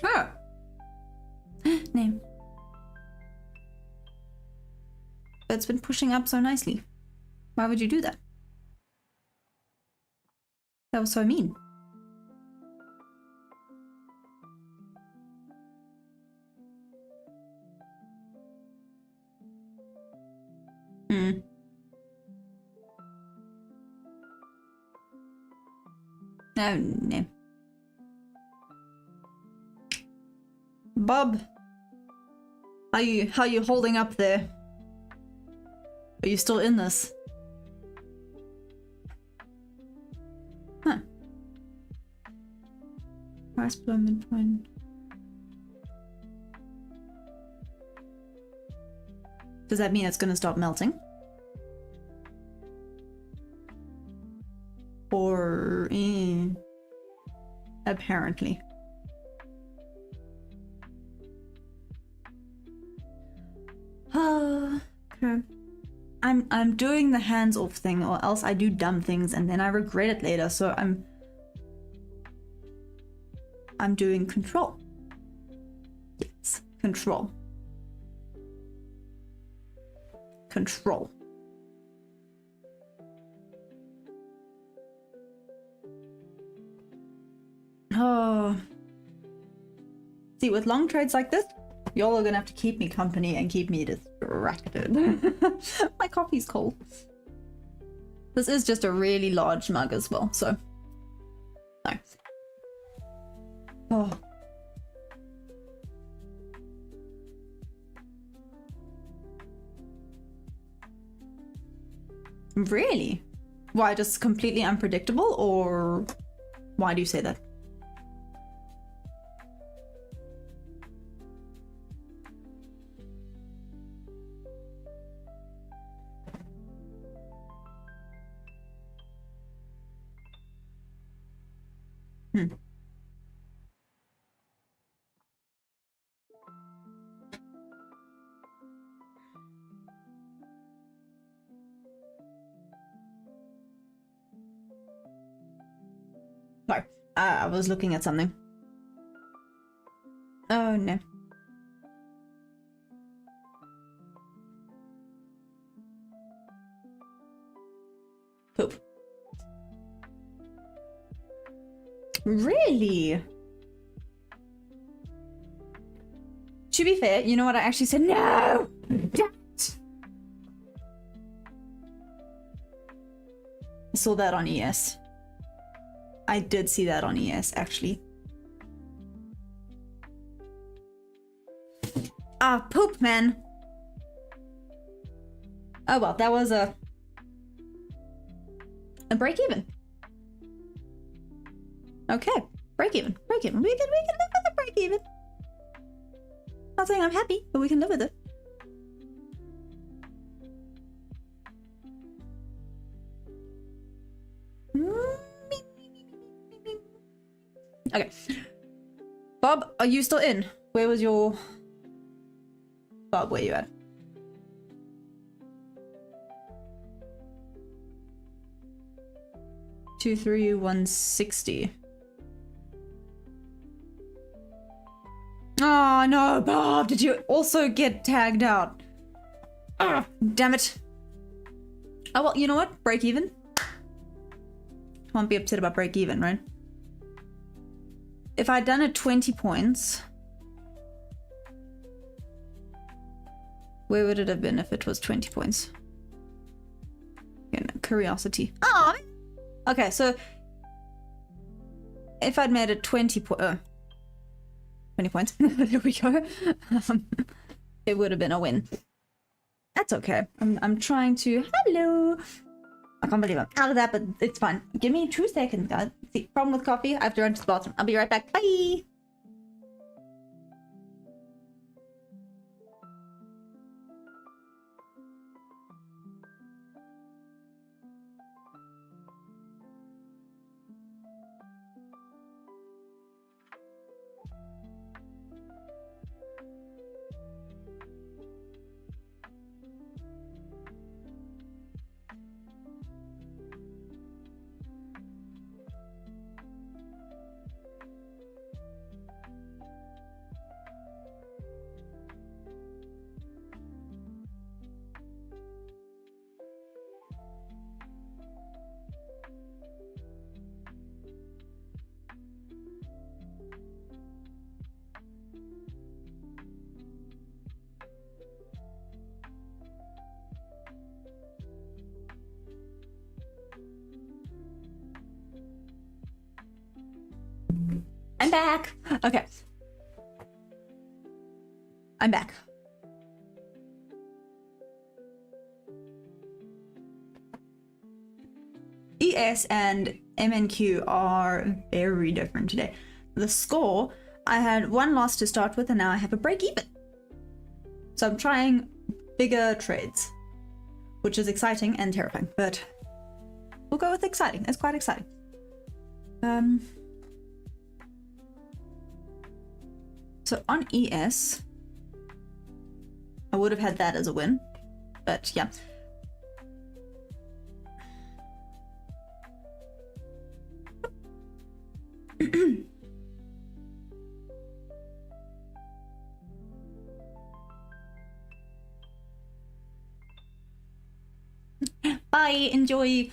Speaker 1: Oh. Name. But it's been pushing up so nicely. Why would you do that? That was so mean. Hmm. Oh no. Bob, how you holding up there? Are you still in this? Huh. Price below midpoint. Does that mean it's gonna stop melting? Or apparently. Okay. I'm doing the hands off thing, or else I do dumb things and then I regret it later. So I'm doing control. Yes, control. Control. Oh. See, with long trades like this, y'all are gonna have to keep me company and keep me distracted. My coffee's cold. This is just a really large mug as well, so. No. Oh. Really? Why, just completely unpredictable, or why do you say that? No, I was looking at something. Oh no. Poop. Really? To be fair, you know what I actually said? No! Damn it! I saw that on ES. I did see that on ES, actually. Ah, poop, man. Oh well, that was a break even. Okay, break even, break even. We can live with a break even. Not saying I'm happy, but we can live with it. Okay. Bob, are you still in? Where was your... Bob, where you at? Two, 3, 160. Oh no, Bob! Did you also get tagged out? Ugh, damn it. Oh well, you know what? Break even. Can't be upset about break even, right? If I'd done it 20 points, where would it have been if it was 20 points? Curiosity. Oh, okay, so if I'd made it 20 points, there we go. It would have been a win. That's okay. I'm trying to. Hello. I can't believe I'm out of that, but it's fine. Give me 2 seconds, guys. See, problem with coffee. I have to run to the bathroom. I'll be right back. Bye. I'm back. Okay. I'm back. ES and MNQ are very different today. The score, I had one loss to start with and now I have a break even. So I'm trying bigger trades, which is exciting and terrifying, but we'll go with exciting. It's quite exciting. So on ES, I would have had that as a win, but yeah. Bye, enjoy.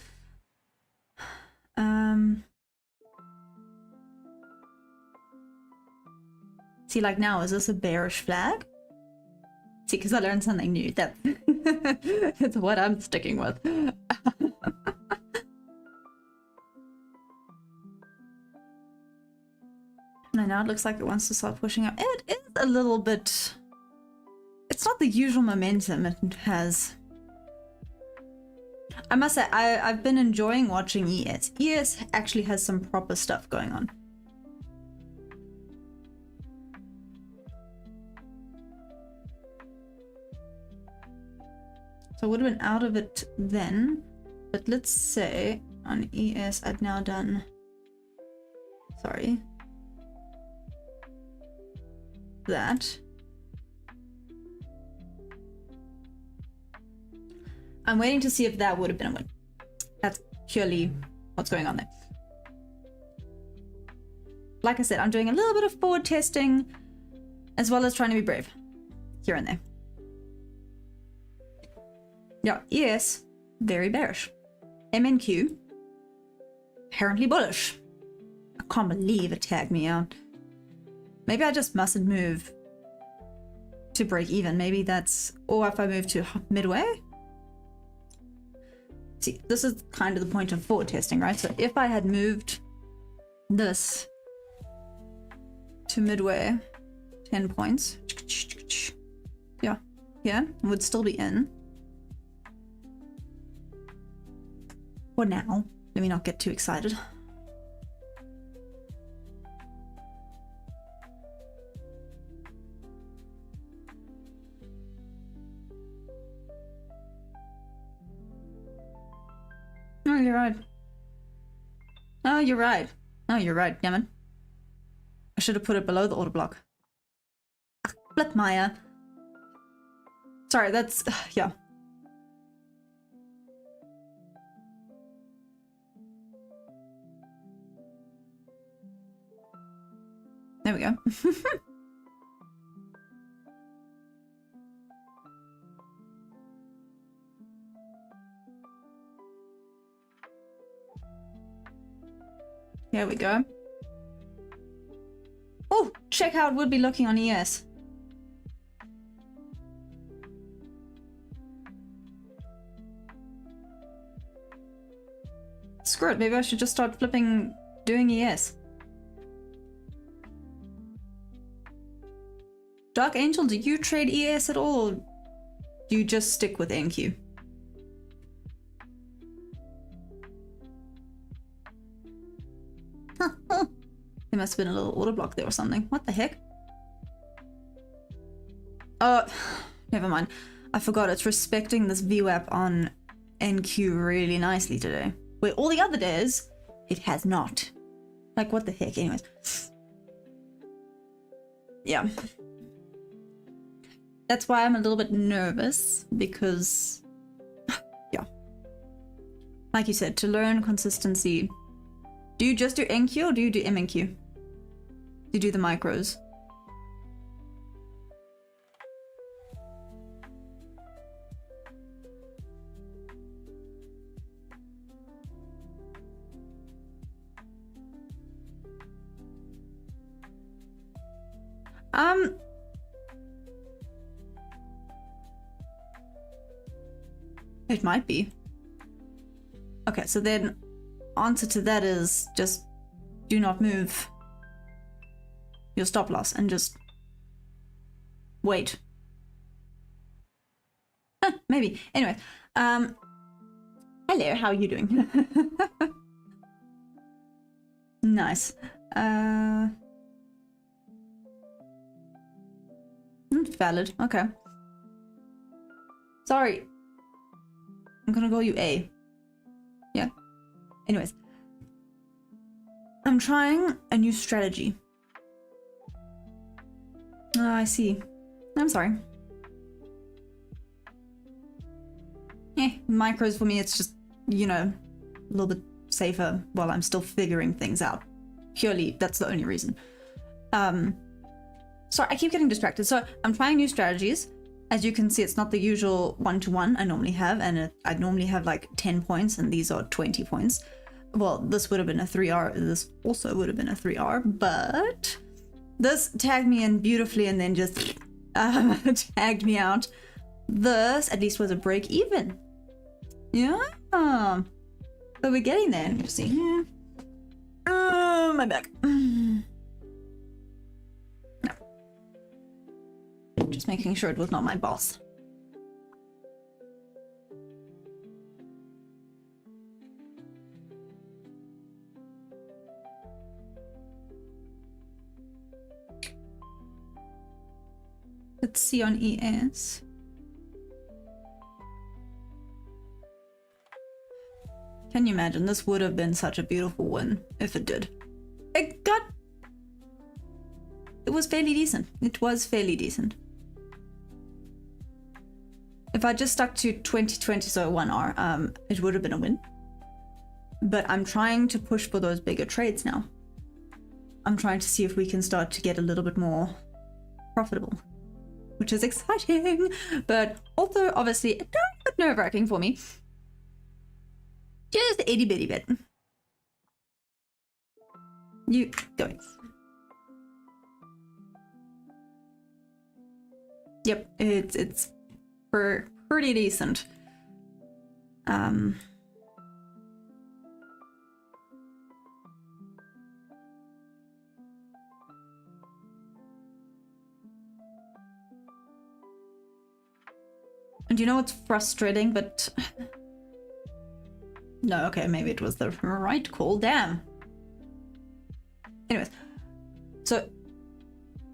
Speaker 1: See, like now, is this a bearish flag? See, because I learned something new. That's what I'm sticking with. And now it looks like it wants to start pushing up. It is a little bit... It's not the usual momentum it has. I must say, I've been enjoying watching ES. ES actually has some proper stuff going on. So I would have been out of it then. But let's say on ES I'd now done... Sorry. That. I'm waiting to see if that would have been a win. That's purely what's going on there. Like I said, I'm doing a little bit of forward testing as well as trying to be brave here and there. Yeah, ES, very bearish. MNQ, apparently bullish. I can't believe it tagged me out. Maybe I just mustn't move to break even. Maybe that's... Or if I move to midway. See, this is kind of the point of forward testing, right? So if I had moved this to midway, 10 points. Yeah, it would still be in. For now. Let me not get too excited. Oh, you're right. Oh, you're right. Oh, you're right, Yemen. I should have put it below the order block. Flip Maya. Sorry, that's... yeah. There we go. Here we go. Oh, check how it would be looking on ES. Screw it, maybe I should just start flipping doing ES. Dark Angel, do you trade ES at all, or do you just stick with NQ? There must have been a little order block there or something. What the heck? Oh, never mind. I forgot, it's respecting this VWAP on NQ really nicely today. Where all the other days, it has not. Like, what the heck? Anyways. Yeah. That's why I'm a little bit nervous, because... yeah. Like you said, to learn consistency... Do you just do NQ or do you do MNQ? Do you do the micros? It might be. Okay, so then answer to that is just do not move your stop loss and just wait. Maybe. Anyway, hello, how are you doing? Nice. Valid. Okay. Sorry. I'm gonna call you A. Yeah. Anyways. I'm trying a new strategy. I see. I'm sorry. Micros for me, it's just, you know, a little bit safer while I'm still figuring things out. Purely, that's the only reason. Sorry, I keep getting distracted. So I'm trying new strategies. As you can see, it's not the usual 1-to-1 I normally have, and I normally have like 10 points, and these are 20 points. Well, this would have been a 3R. This also would have been a 3R, but this tagged me in beautifully and then just tagged me out. This at least was a break even. Yeah. So we're getting there. Let me see here. My back. No. Just making sure it was not my boss. Let's see on ES. Can you imagine? This would have been such a beautiful win if it did. It was fairly decent. It was fairly decent. If I just stuck to 2020, so 1R, it would have been a win. But I'm trying to push for those bigger trades now. I'm trying to see if we can start to get a little bit more profitable, which is exciting, but also obviously a tiny bit nerve-wracking for me. Just itty bitty bit. You going? Yep, it's pretty decent. And you know what's frustrating, but no, okay, maybe it was the right call. Damn. Anyways, so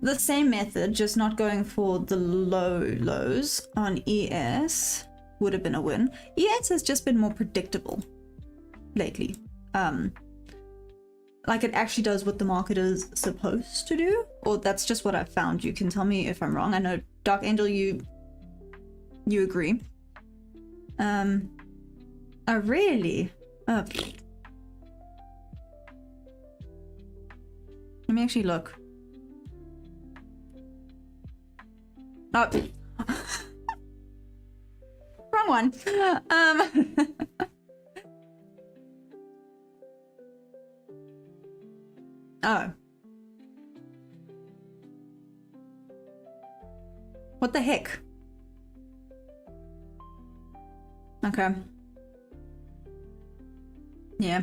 Speaker 1: the same method, just not going for the lows on ES would have been a win. ES has just been more predictable lately. Like it actually does what the market is supposed to do, or that's just what I've found. You can tell me if I'm wrong. I know Dark Angel, you agree. Oh really? Oh. Let me actually look. Oh. Wrong one. Oh. What the heck? Okay. Yeah.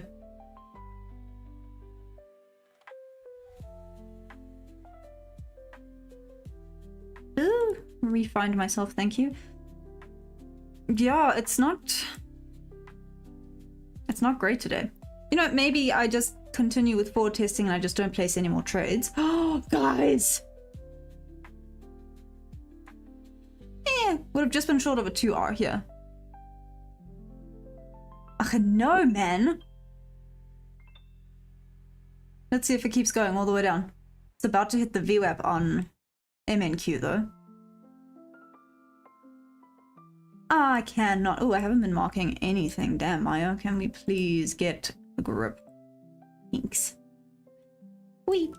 Speaker 1: Ooh, refind myself, thank you. Yeah, it's not great today. You know, maybe I just continue with forward testing and I just don't place any more trades. Oh, guys! Yeah, would have just been short of a 2R here. Ugh, no, man! Let's see if it keeps going all the way down. It's about to hit the VWAP on MNQ, though. I cannot. Oh, I haven't been marking anything. Damn, Maya. Can we please get a grip? Thanks. Whee!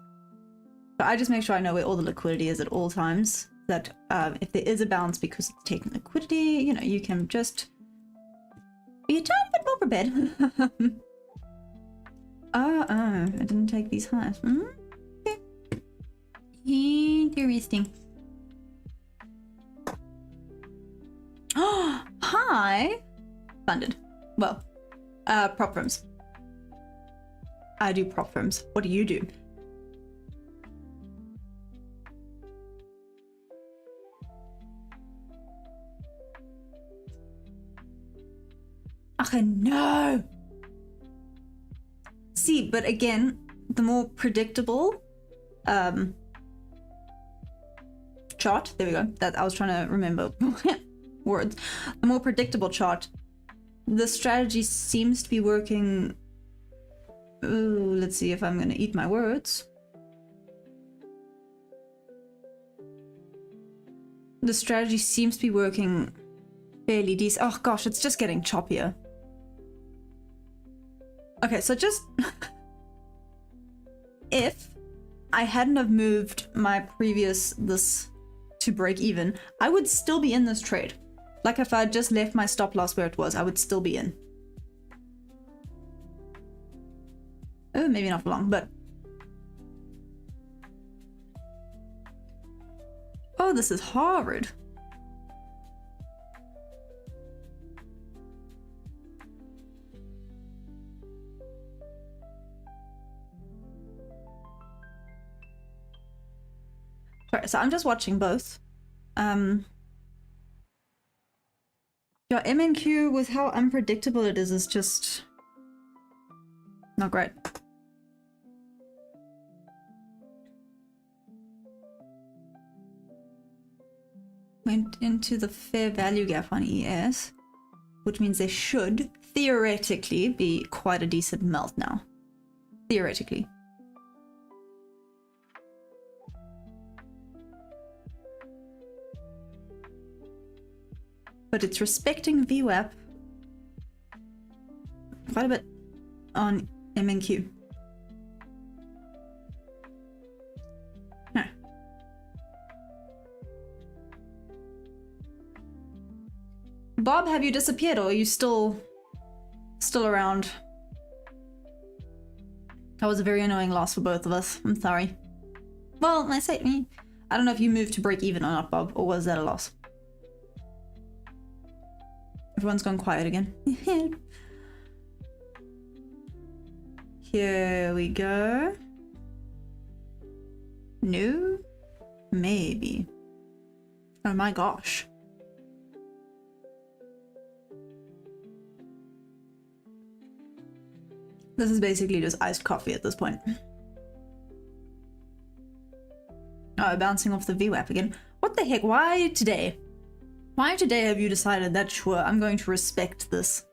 Speaker 1: But I just make sure I know where all the liquidity is at all times. That if there is a bounce because it's taking liquidity, you know, you can just be a tiny bit more prepared. I didn't take these highs. Okay. Interesting. Oh, hi! Funded. Well, prop firms. I do prop firms. What do you do? Okay, no. See, but again, the more predictable chart, there we go, that I was trying to remember words, the more predictable chart, the strategy seems to be working. Ooh, let's see if I'm gonna eat my words. The strategy seems to be working fairly decent. Oh gosh, it's just getting choppier. Okay, so just if I hadn't have moved my previous this to break even, I would still be in this trade. Like if I just left my stop loss where it was, I would still be in. Oh, maybe not for long, but oh, this is horrid. Sorry, so I'm just watching both. Your MNQ with how unpredictable it is just not great. Went into the fair value gap on ES, which means there should theoretically be quite a decent melt now. Theoretically. But it's respecting VWAP quite a bit on MNQ. No. Bob, have you disappeared or are you still around? That was a very annoying loss for both of us. I'm sorry. Well, I say me. I don't know if you moved to break even or not, Bob, or was that a loss? Everyone's gone quiet again. Here we go. No? Maybe. Oh my gosh. This is basically just iced coffee at this point. Oh, bouncing off the VWAP again. What the heck? Why today? Why today have you decided that sure, I'm going to respect this?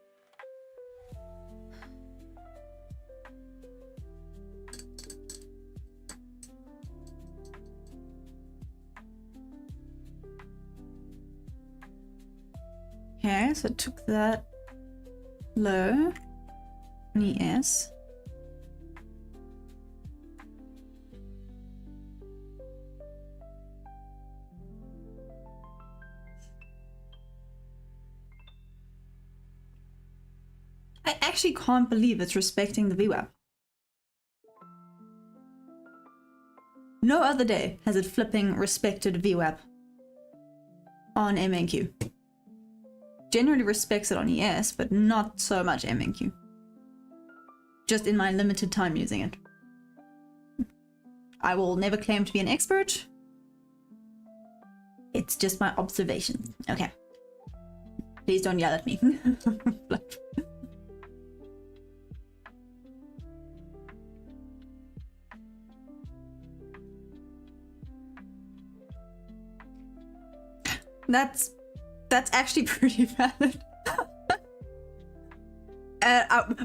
Speaker 1: Okay, so it took that low. ES. I actually can't believe it's respecting the VWAP. No other day has it flipping respected VWAP on MNQ. Generally respects it on ES, but not so much MNQ. Just in my limited time using it. I will never claim to be an expert. It's just my observation. Okay. Please don't yell at me. That's actually pretty valid.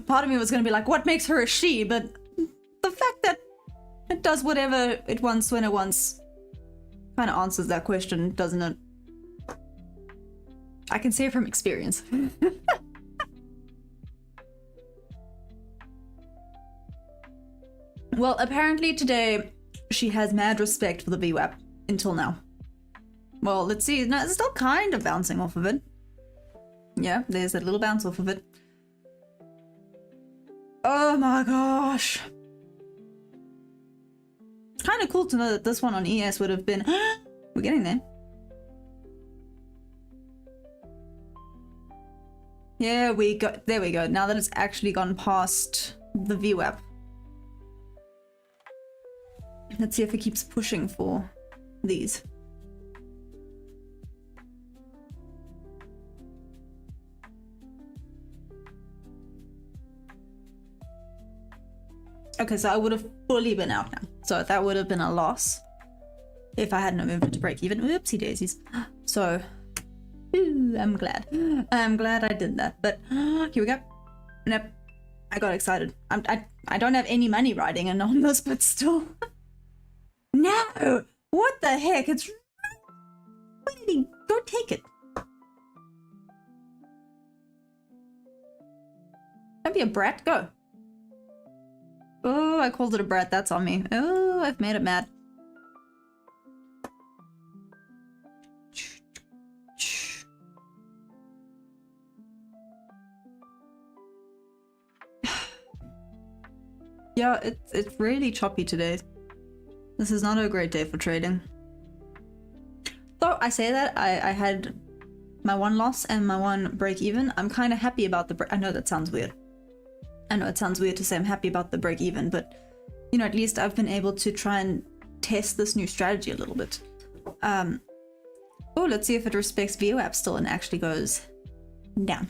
Speaker 1: Part of me was going to be like, what makes her a she? But the fact that it does whatever it wants when it wants kind of answers that question, doesn't it? I can say it from experience. Well, apparently today she has mad respect for the VWAP until now. Well, let's see. No, it's still kind of bouncing off of it. Yeah, there's that little bounce off of it. Oh my gosh. It's kind of cool to know that this one on ES would have been... We're getting there. Yeah, we go. There we go. Now that it's actually gone past the VWAP. Let's see if it keeps pushing for these. Okay, so I would have fully been out now. So that would have been a loss if I had no movement to break even. Oopsie daisies. So, I'm glad. I'm glad I did that. But here we go. Nope. I got excited. I don't have any money riding in on this, but still. No! What the heck? It's... Where did he go? Take it. Don't be a brat. Go. Oh, I called it a brat. That's on me. Oh, I've made it mad. Yeah, it's really choppy today. This is not a great day for trading. Though I say that, I had my one loss and my one break even. I'm kind of happy about the break. I know that sounds weird. I know it sounds weird to say I'm happy about the break even, but you know, at least I've been able to try and test this new strategy a little bit. Oh, let's see if it respects VWAP still and actually goes down.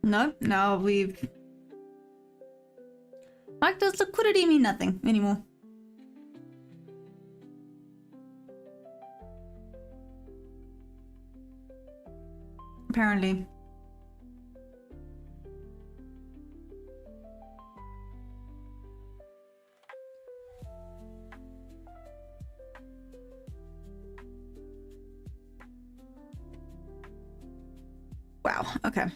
Speaker 1: No, now we've... Like, does liquidity mean nothing anymore? Apparently. Wow, okay.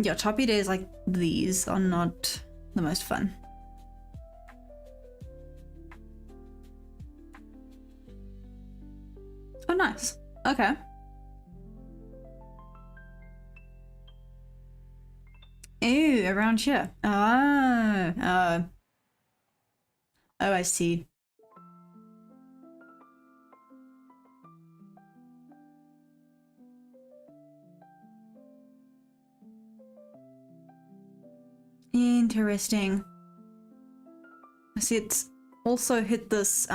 Speaker 1: Yeah, choppy days like these are not the most fun. Oh, nice. Okay. Ew, around here. Oh, I see. Interesting. I see it's also hit this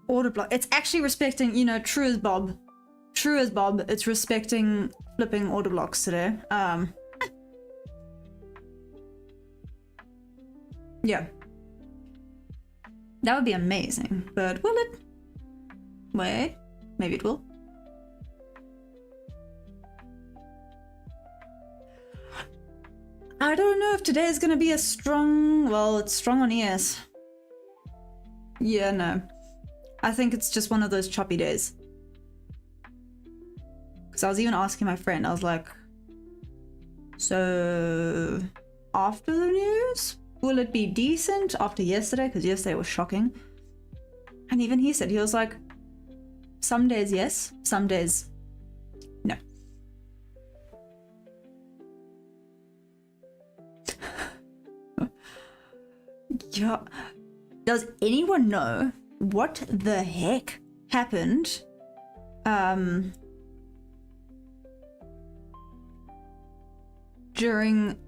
Speaker 1: order block. It's actually respecting, you know, true as Bob. True as Bob, it's respecting flipping order blocks today. Yeah. That would be amazing, but will it? Wait, maybe it will. I don't know if today is gonna be a strong... Well, it's strong on ES. Yeah, no. I think it's just one of those choppy days. Because I was even asking my friend, I was like... So... After the news? Will it be decent after yesterday? Because yesterday was shocking. And even he said, he was like... Some days yes, some days... no. Yeah. Does anyone know what the heck happened during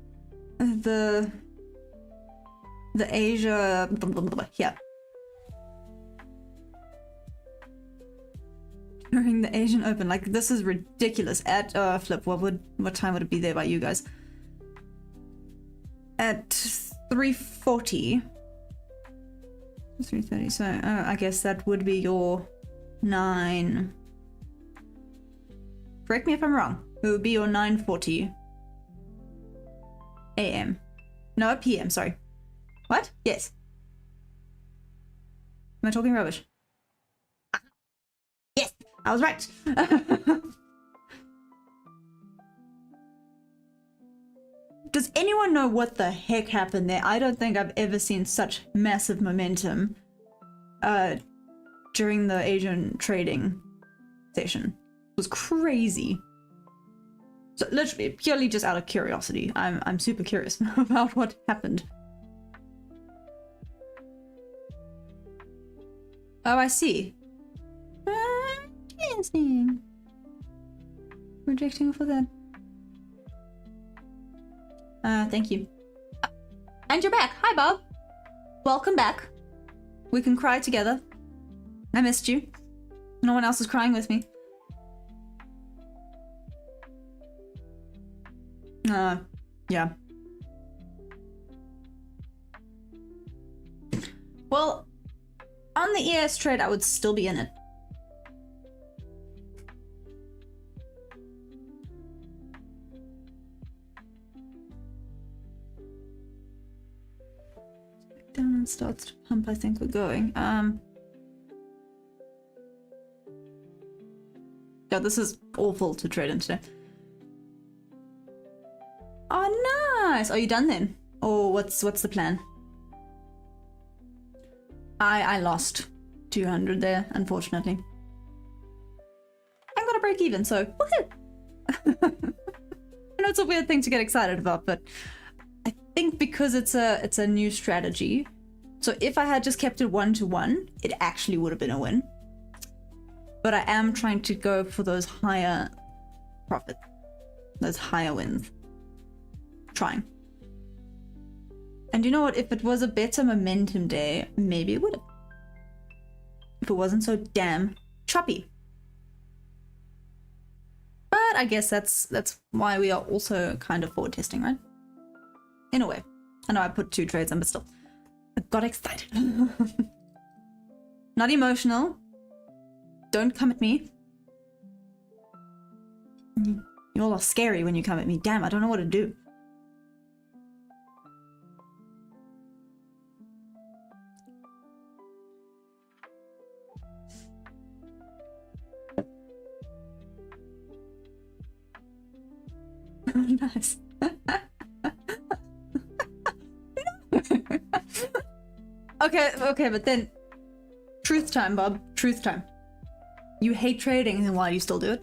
Speaker 1: the Asia yeah, during the Asian Open? Like, this is ridiculous. At Flip, what time would it be there by you guys? At 3:40. 3:30, so I guess that would be your 9. Correct me if I'm wrong. It would be your 9:40 a.m. No, p.m. Sorry. What? Yes. Am I talking rubbish? Yes, I was right. Does anyone know what the heck happened there? I don't think I've ever seen such massive momentum during the Asian trading session. It was crazy. So literally, purely just out of curiosity, I'm super curious about what happened. Oh, I see. listening. Rejecting for that. Thank you. And you're back. Hi, Bob. Welcome back. We can cry together. I missed you. No one else is crying with me. Yeah. Well, on the ES trade, I would still be in it. Down and starts to pump, I think we're going. Yeah, this is awful to trade in today. Oh, nice! Are you done then? Or what's the plan? I lost 200 there, unfortunately. I'm gonna break even, so woohoo! I know it's a weird thing to get excited about, but I think because it's a new strategy, so if I had just kept it 1-to-1, it actually would have been a win. But I am trying to go for those higher profits, those higher wins. Trying. And you know what? If it was a better momentum day, maybe it would have. If it wasn't so damn choppy. But I guess that's why we are also kind of forward testing, right? In a way. I know I put 2 trades in, but still. I got excited. Not emotional. Don't come at me. You all are scary when you come at me. Damn, I don't know what to do. Nice. Okay, but then truth time, Bob. Truth time. You hate trading, then why do you still do it?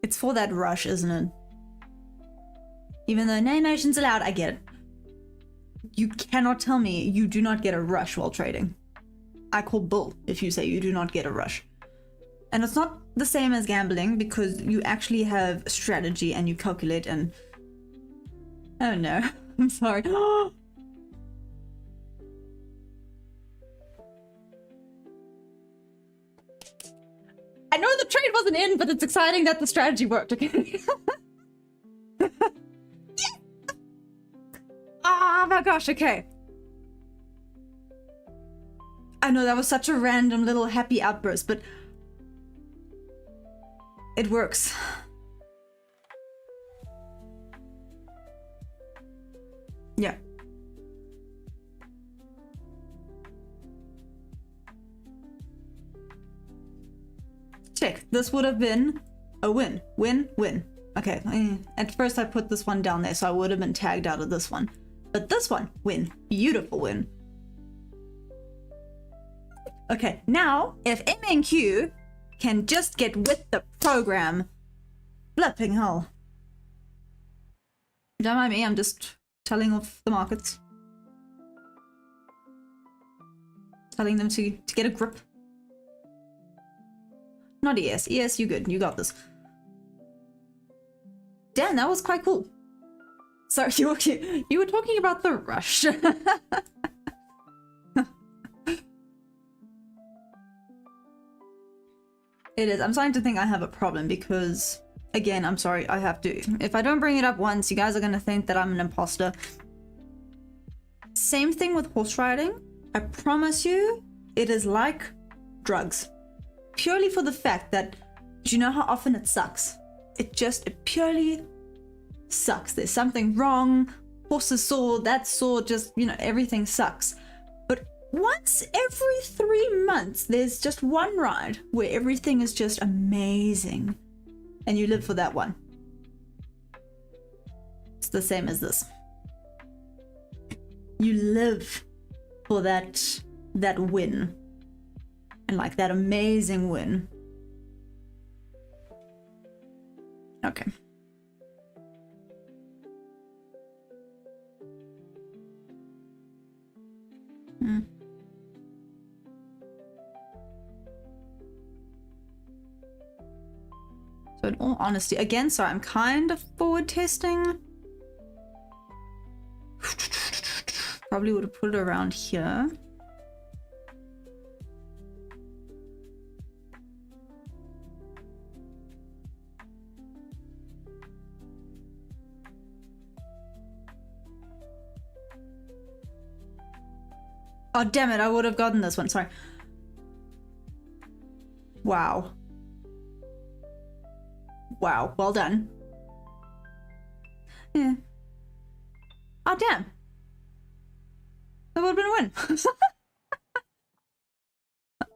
Speaker 1: It's for that rush, isn't it? Even though no emotions allowed, I get it. You cannot tell me you do not get a rush while trading. I call bull if you say you do not get a rush. And it's not the same as gambling because you actually have strategy and you calculate and... Oh no, I'm sorry. I know the trade wasn't in, but it's exciting that the strategy worked, okay? Yes! Oh my gosh, okay. I know that was such a random little happy outburst, but it works. Yeah. Check. This would have been a win. Win, win. Okay. At first I put this one down there, so I would have been tagged out of this one. But this one, win. Beautiful win. Okay, now, if MNQ can just get with the program, flipping hell. Don't mind me, I'm just telling off the markets. Telling them to get a grip. Not ES. ES, you good. You got this. Damn, that was quite cool. Sorry, you were talking about the rush. It is. I'm starting to think I have a problem because, again, I'm sorry, I have to. If I don't bring it up once, you guys are going to think that I'm an imposter. Same thing with horse riding. I promise you, it is like drugs. Purely for the fact that, do you know how often it sucks? It purely sucks. There's something wrong. Horse is sore, that's sore, just, you know, everything sucks. But once every 3 months, there's just one ride where everything is just amazing. And you live for that one. It's the same as this. You live for that win. And like that amazing win. Okay. But in all honesty, again, sorry, I'm kind of forward testing. Probably would have put it around here. Oh, damn it, I would have gotten this one, sorry. Wow. Wow, well done. Yeah. Oh, damn. That would have been a win.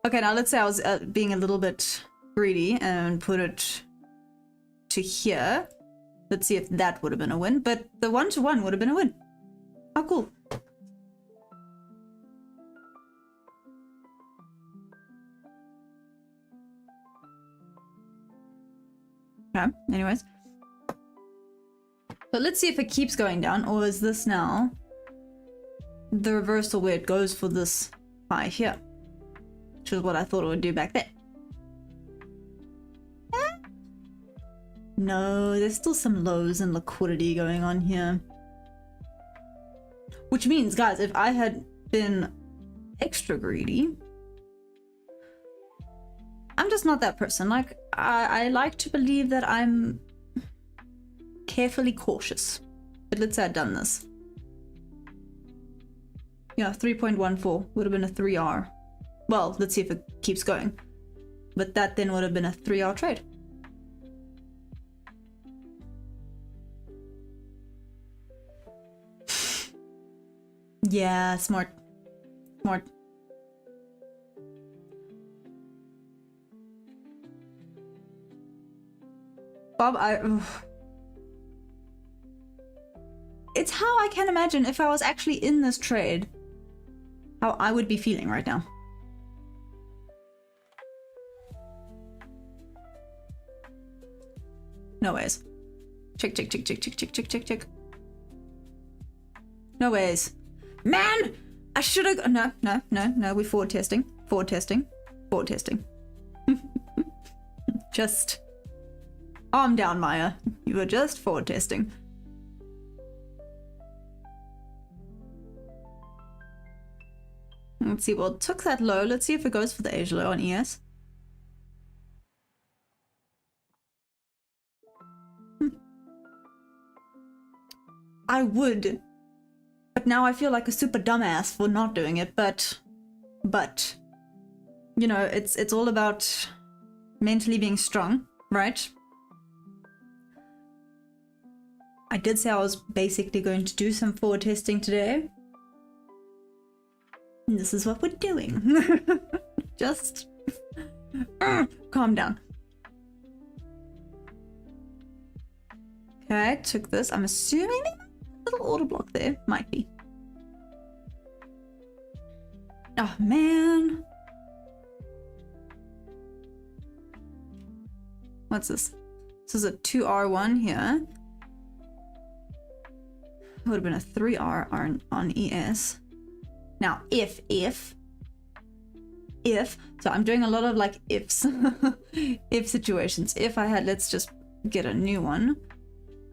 Speaker 1: Okay, now let's say I was being a little bit greedy and put it to here. Let's see if that would have been a win, but the 1-to-1 would have been a win. Oh, cool. Okay, anyways. But let's see if it keeps going down, or is this now the reversal where it goes for this high here? Which is what I thought it would do back there. No, there's still some lows in liquidity going on here. Which means, guys, if I had been extra greedy... I'm just not that person. Like, I like to believe that I'm carefully cautious. But let's say I'd done this. Yeah, 3.14 would have been a 3R. Well, let's see if it keeps going. But that then would have been a 3R trade. Yeah, smart. Smart. Bob, it's how I can imagine if I was actually in this trade, how I would be feeling right now. No ways. Check, check, check, check, check, check, check, check, check. No ways. Man! I should have... No, we're forward testing. Forward testing. Forward testing. Just... Arm down, Maya. You were just forward testing. Let's see, well, it took that low. Let's see if it goes for the Asia low on ES. I would. But now I feel like a super dumbass for not doing it, but you know, it's all about mentally being strong, right? I did say I was basically going to do some forward testing today. And this is what we're doing. Just calm down. Okay, took this. I'm assuming a little order block there. Might be. Oh, man. What's this? This is a 2R1 here. It would have been a 3R on ES. Now, if, so I'm doing a lot of like ifs, if situations. If I had, let's just get a new one.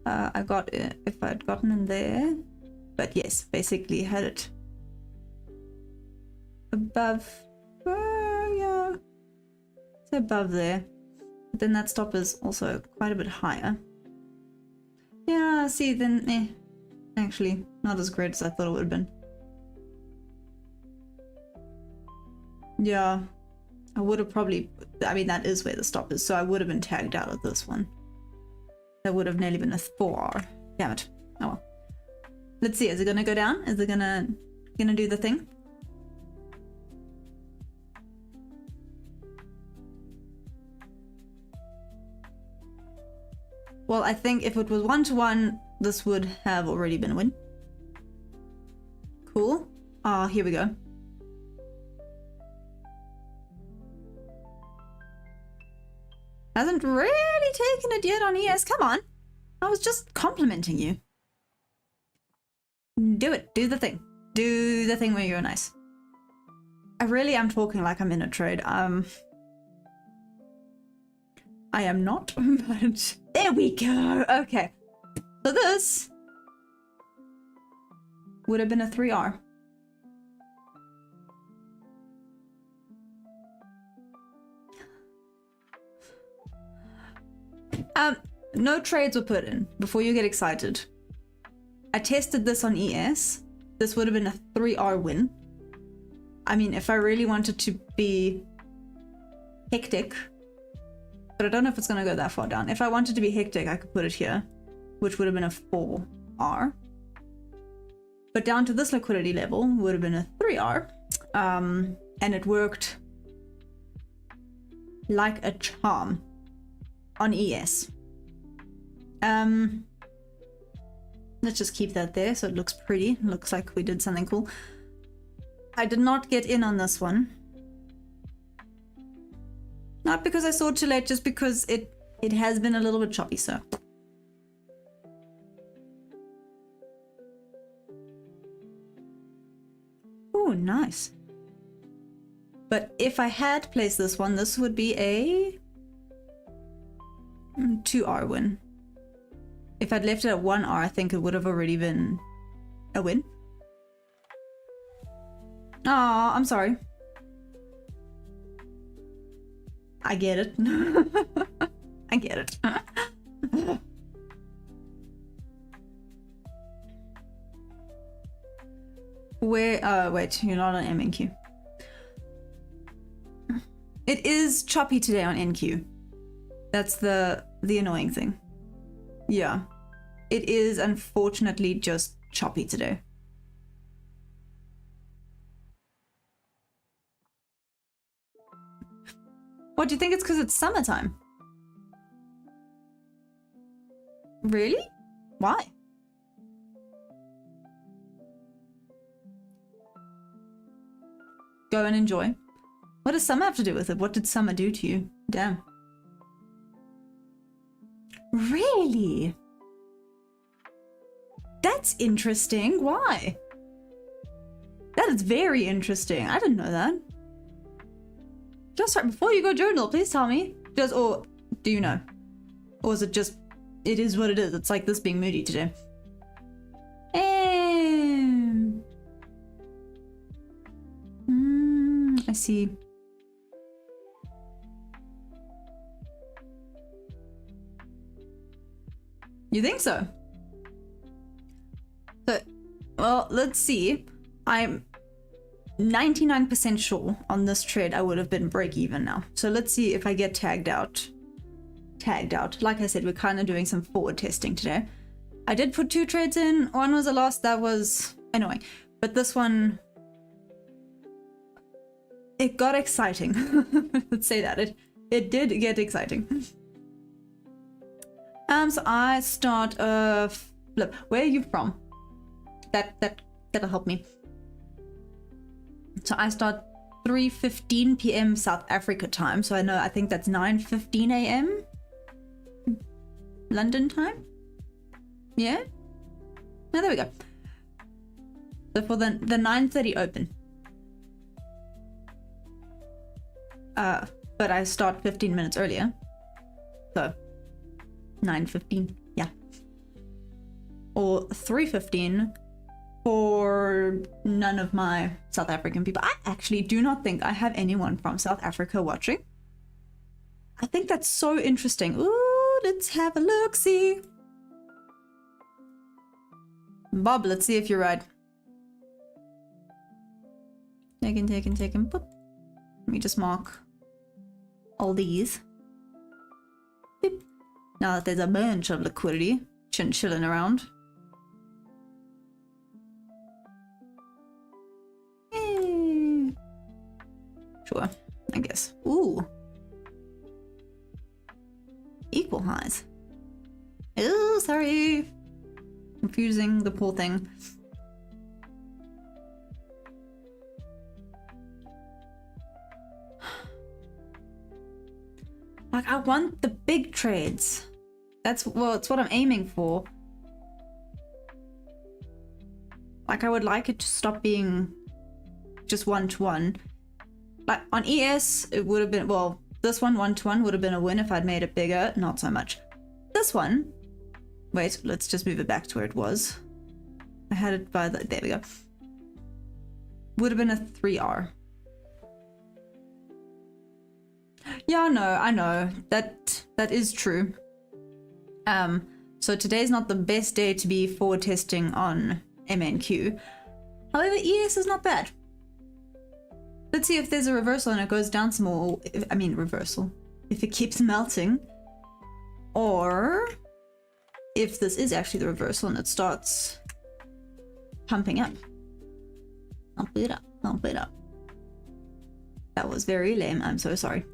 Speaker 1: I got it, if I'd gotten in there, but yes, basically had it above, yeah, it's above there. But then that stop is also quite a bit higher. Yeah, see, then, actually, not as great as I thought it would have been. Yeah, I would have probably, I mean, that is where the stop is, so I would have been tagged out of this one. That would have nearly been a 4R. Damn it. Oh well. Let's see, is it gonna go down? Is it gonna do the thing? Well, I think if it was 1-to-1, this would have already been a win. Cool. Ah, here we go. Hasn't really taken it yet on ES. Come on. I was just complimenting you. Do it. Do the thing. Do the thing where you're nice. I really am talking like I'm in a trade. I am not, but there we go. Okay. So this would have been a 3R. No trades were put in before you get excited. I tested this on ES. This would have been a 3R win. I mean, if I really wanted to be hectic, but I don't know if it's going to go that far down. If I wanted to be hectic, I could put it here, which would have been a 4R. But down to this liquidity level would have been a 3R. And it worked like a charm on ES. Let's just keep that there so it looks pretty. It looks like we did something cool. I did not get in on this one. Not because I saw too late, just because it has been a little bit choppy, so. Oh, nice. But if I had placed this one, this would be a 2R win. If I'd left it at 1R, I think it would have already been a win. Aw, I'm sorry. I get it. I get it. Where, wait, you're not on MNQ. It is choppy today on NQ. That's the annoying thing. Yeah. It is unfortunately just choppy today. What, do you think it's because it's summertime? Really? Why? Go and enjoy. What does summer have to do with it? What did summer do to you? Damn. Really? That's interesting. Why? That is very interesting. I didn't know that. Just right before you go journal, please tell me. Just, or do you know? Or is it just, it is what it is. It's like this being moody today. I see. You think so? So, well, let's see. I'm 99% sure on this trade I would have been break even now. So let's see if I get tagged out. Like I said, we're kind of doing some forward testing today. I did put 2 trades in. One was a loss. That was annoying. But this one, it got exciting. Let's say that. It did get exciting. So I start a flip. Where are you from? That'll help me. So I start 3:15 p.m. South Africa time. So I think that's 9:15 a.m. London time. Yeah. No, there we go. So for the 9:30 open. But I start 15 minutes earlier. So 9:15, yeah. Or 3:15 for none of my South African people. I actually do not think I have anyone from South Africa watching. I think that's so interesting. Ooh, let's have a look-see. Bob, let's see if you're right. Taken. Boop. Let me just mark all these. Beep. Now that there's a bunch of liquidity chilling around. Sure, I guess. Ooh. Equal highs. Oh, sorry. Confusing the poor thing. Like, I want the big trades. It's what I'm aiming for. Like, I would like it to stop being just 1-to-1. Like, on ES, it would have been, well, This one, 1-1, would have been a win if I'd made it bigger. Not so much. This one, wait, let's just move it back to where it was. I had it by the, there we go. Would have been a 3R. Yeah, no, I know. That is true. So today's not the best day to be forward testing on MNQ. However, ES is not bad. Let's see if there's a reversal and it goes down some more. I mean, reversal. If it keeps melting. Or if this is actually the reversal and it starts pumping up. Pump it up. Pump it up. That was very lame. I'm so sorry.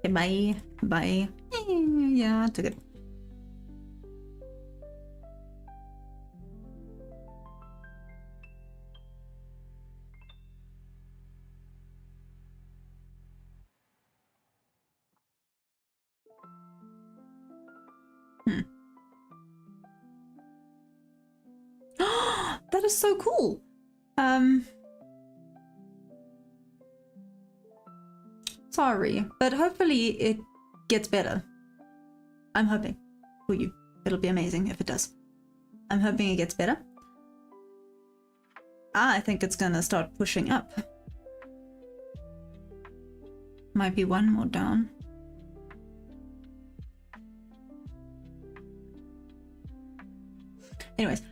Speaker 1: Okay, bye. Bye. Yeah, I took it. That is so cool. Sorry, but hopefully it gets better. I'm hoping for you. It'll be amazing if it does. I'm hoping it gets better. I think it's gonna start pushing up. Might be one more down. Anyways.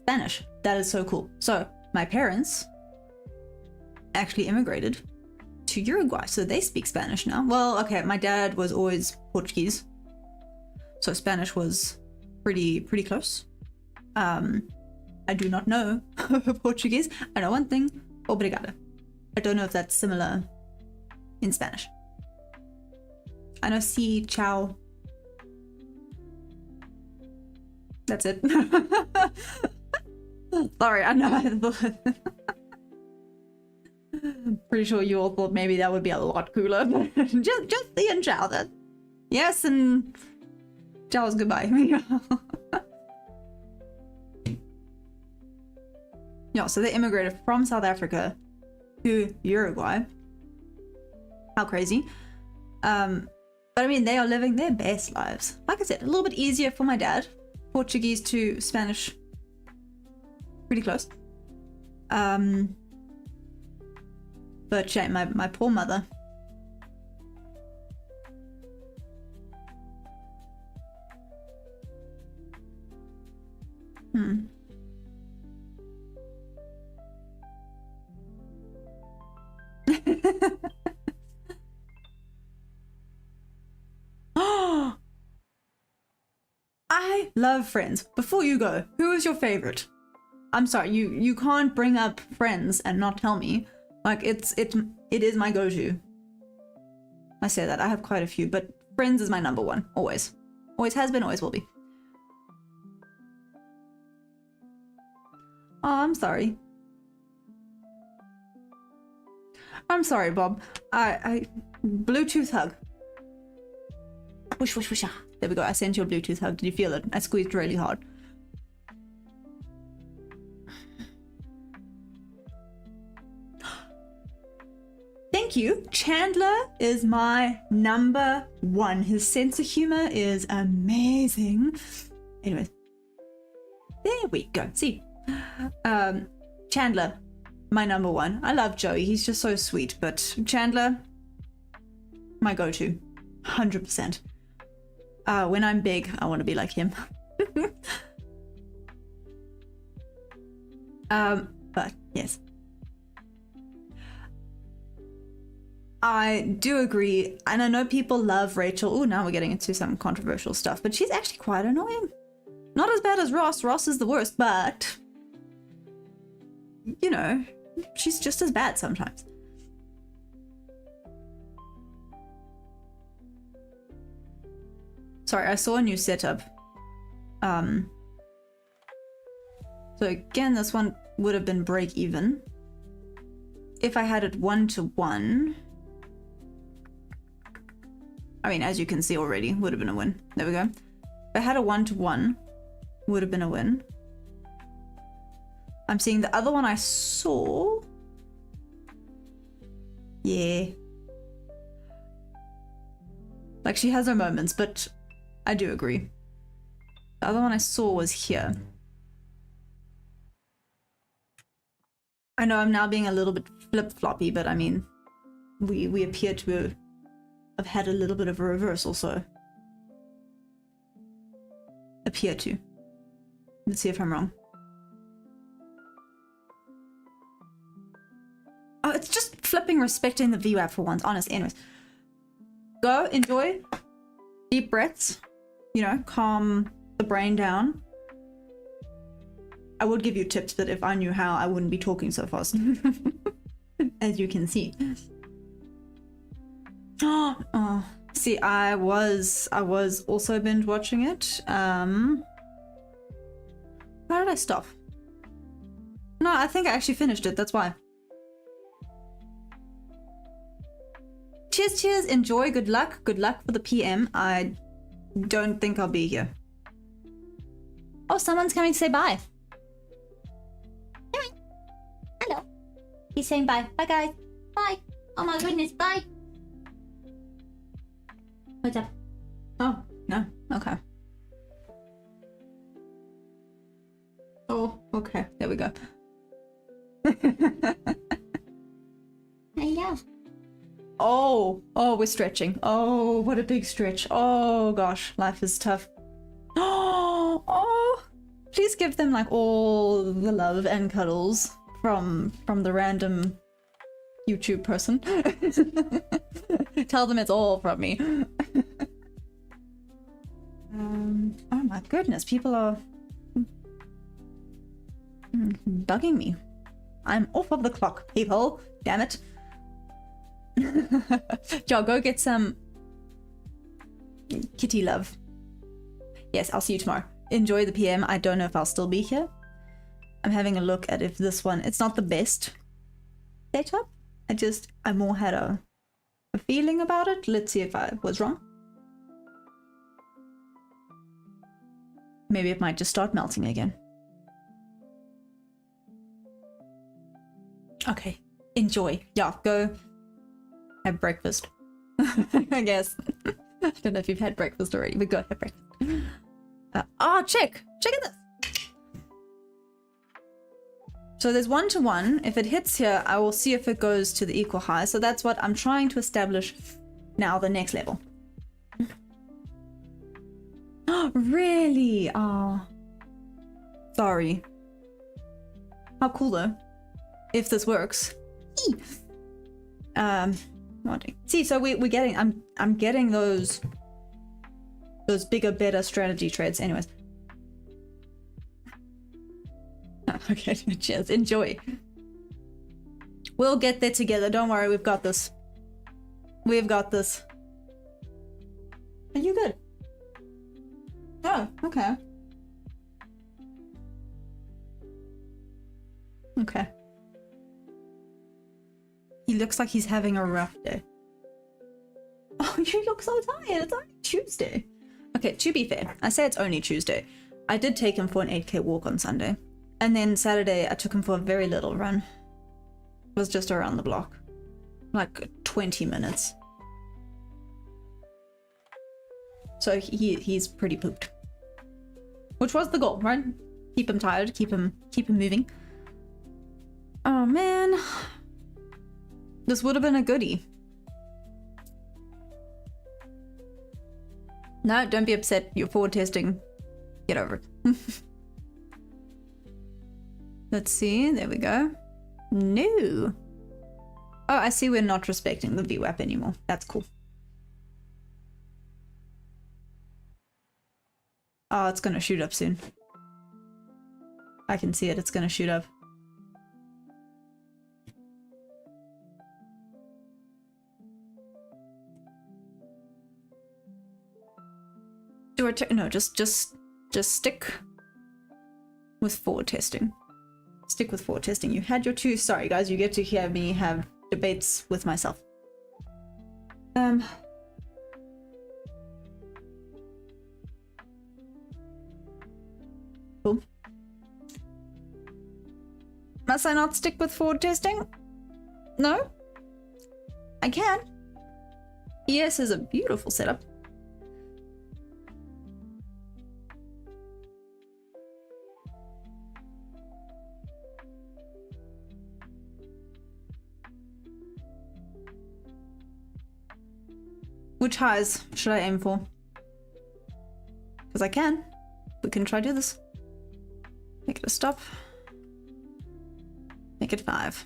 Speaker 1: Spanish. That is so cool. So, my parents actually immigrated to Uruguay, so they speak Spanish now. Well, okay, my dad was always Portuguese, so Spanish was pretty close. I do not know Portuguese. I know one thing, obrigada. I don't know if that's similar in Spanish. I know si, ciao. That's it. Sorry, I know. Pretty sure you all thought maybe that would be a lot cooler. just the and ciao then. Yes, and ciao is goodbye. Yeah, so they immigrated from South Africa to Uruguay. How crazy. But I mean, they are living their best lives. Like I said, a little bit easier for my dad. Portuguese to Spanish. Pretty close. But shame, my poor mother. I love Friends. Before you go, who is your favorite? I'm sorry, you can't bring up Friends and not tell me. Like, it is my go-to. I say that, I have quite a few, but Friends is my number one, always. Always has been, always will be. Oh, I'm sorry. I'm sorry, Bob. I Bluetooth hug. Whoosh, whoosh, whoosh. There we go, I sent you a Bluetooth hug. Did you feel it? I squeezed really hard. Thank you. Chandler is my number one. His sense of humor is amazing. Anyways. There we go. See. Chandler, my number one. I love Joey. He's just so sweet. But Chandler, my go-to. 100%. When I'm big, I want to be like him. But yes. I do agree, and I know people love Rachel. Oh, now we're getting into some controversial stuff, but she's actually quite annoying. Not as bad as Ross. Ross is the worst, but you know, she's just as bad sometimes. Sorry, I saw a new setup. So again, this one would have been break even. If I had it 1-to-1. I mean, as you can see already, would have been a win. There we go. If I had a 1-to-1, would have been a win. I'm seeing the other one I saw. Yeah. Like, she has her moments, but I do agree. The other one I saw was here. I know I'm now being a little bit flip-floppy, but I mean, we appear to have had a little bit of a reversal, so. Appear to. Let's see if I'm wrong. Oh, it's just flipping respecting the VWAP for once, honest. Anyways. Go, enjoy. Deep breaths. You know, calm the brain down. I would give you tips, but if I knew how, I wouldn't be talking so fast. As you can see. Oh, see, I was also binge watching it. Where did I stop? No, I think I actually finished it, that's why. Cheers, cheers, enjoy, good luck for the PM. I don't think I'll be here. Oh, someone's coming to say bye. Hello. He's saying bye. Bye, guys. Bye. Oh my goodness, bye. What's up? Oh, no. Okay. Oh, okay. There we go. Hello. Oh, we're stretching. Oh, what a big stretch. Oh gosh, life is tough. Oh, please give them like all the love and cuddles from the random YouTube person. Tell them it's all from me. Oh my goodness, people are bugging me. I'm off of the clock, people. Damn it. Joe, go get some kitty love. Yes, I'll see you tomorrow. Enjoy the PM. I don't know if I'll still be here. I'm having a look at if this one, it's not the best setup. I more had a feeling about it. Let's see if I was wrong. Maybe it might just start melting again. Okay, enjoy. Yeah, go have breakfast. I guess. I don't know if you've had breakfast already, but go have breakfast. Check it this. So there's 1 to 1. If it hits here, I will see if it goes to the equal high. So that's what I'm trying to establish now, the next level. Oh, really? Oh, sorry. How cool though, if this works. See, so we're getting, I'm getting those bigger, better strategy trades. Anyways. Okay, cheers. Enjoy. We'll get there together. Don't worry, we've got this. We've got this. Are you good? Oh, okay. Okay. He looks like he's having a rough day. Oh, you look so tired. It's only Tuesday. Okay, to be fair, I say it's only Tuesday. I did take him for an 8K walk on Sunday. And then Saturday, I took him for a very little run. It was just around the block. Like 20 minutes. So he's pretty pooped. Which was the goal, right? Keep him tired, keep him moving. Oh man. This would have been a goodie. No, don't be upset. You're forward testing. Get over it. Let's see. There we go. No. Oh, I see we're not respecting the VWAP anymore. That's cool. Oh, it's gonna shoot up soon. I can see it. It's gonna shoot up. No, just stick with forward testing. Stick with forward testing. You had your 2. Sorry guys, you get to hear me have debates with myself. Cool. Must I not stick with forward testing? No? I can. ES is a beautiful setup. Which highs should I aim for? Because I can. We can try do this. Make it a stop. Make it 5.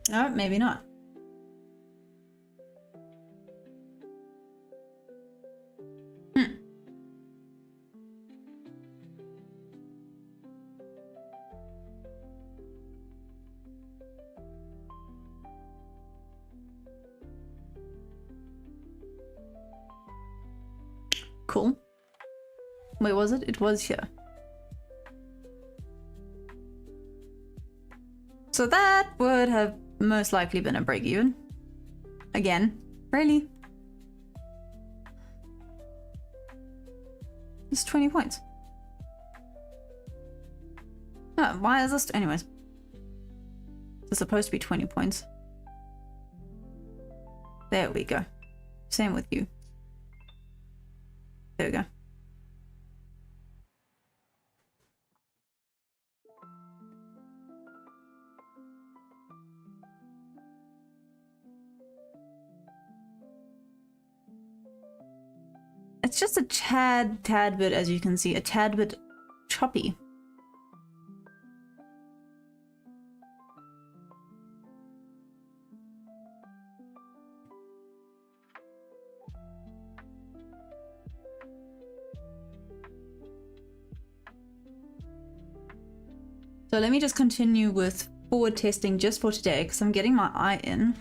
Speaker 1: No, maybe not. Cool. Wait, was it? It was here. So that would have most likely been a break even. Again, really? It's 20 points. Oh, why is this? Anyways. It's supposed to be 20 points. There we go. Same with you. There we go. It's just a tad bit, as you can see, a tad bit choppy. So let me just continue with forward testing just for today, because I'm getting my eye in.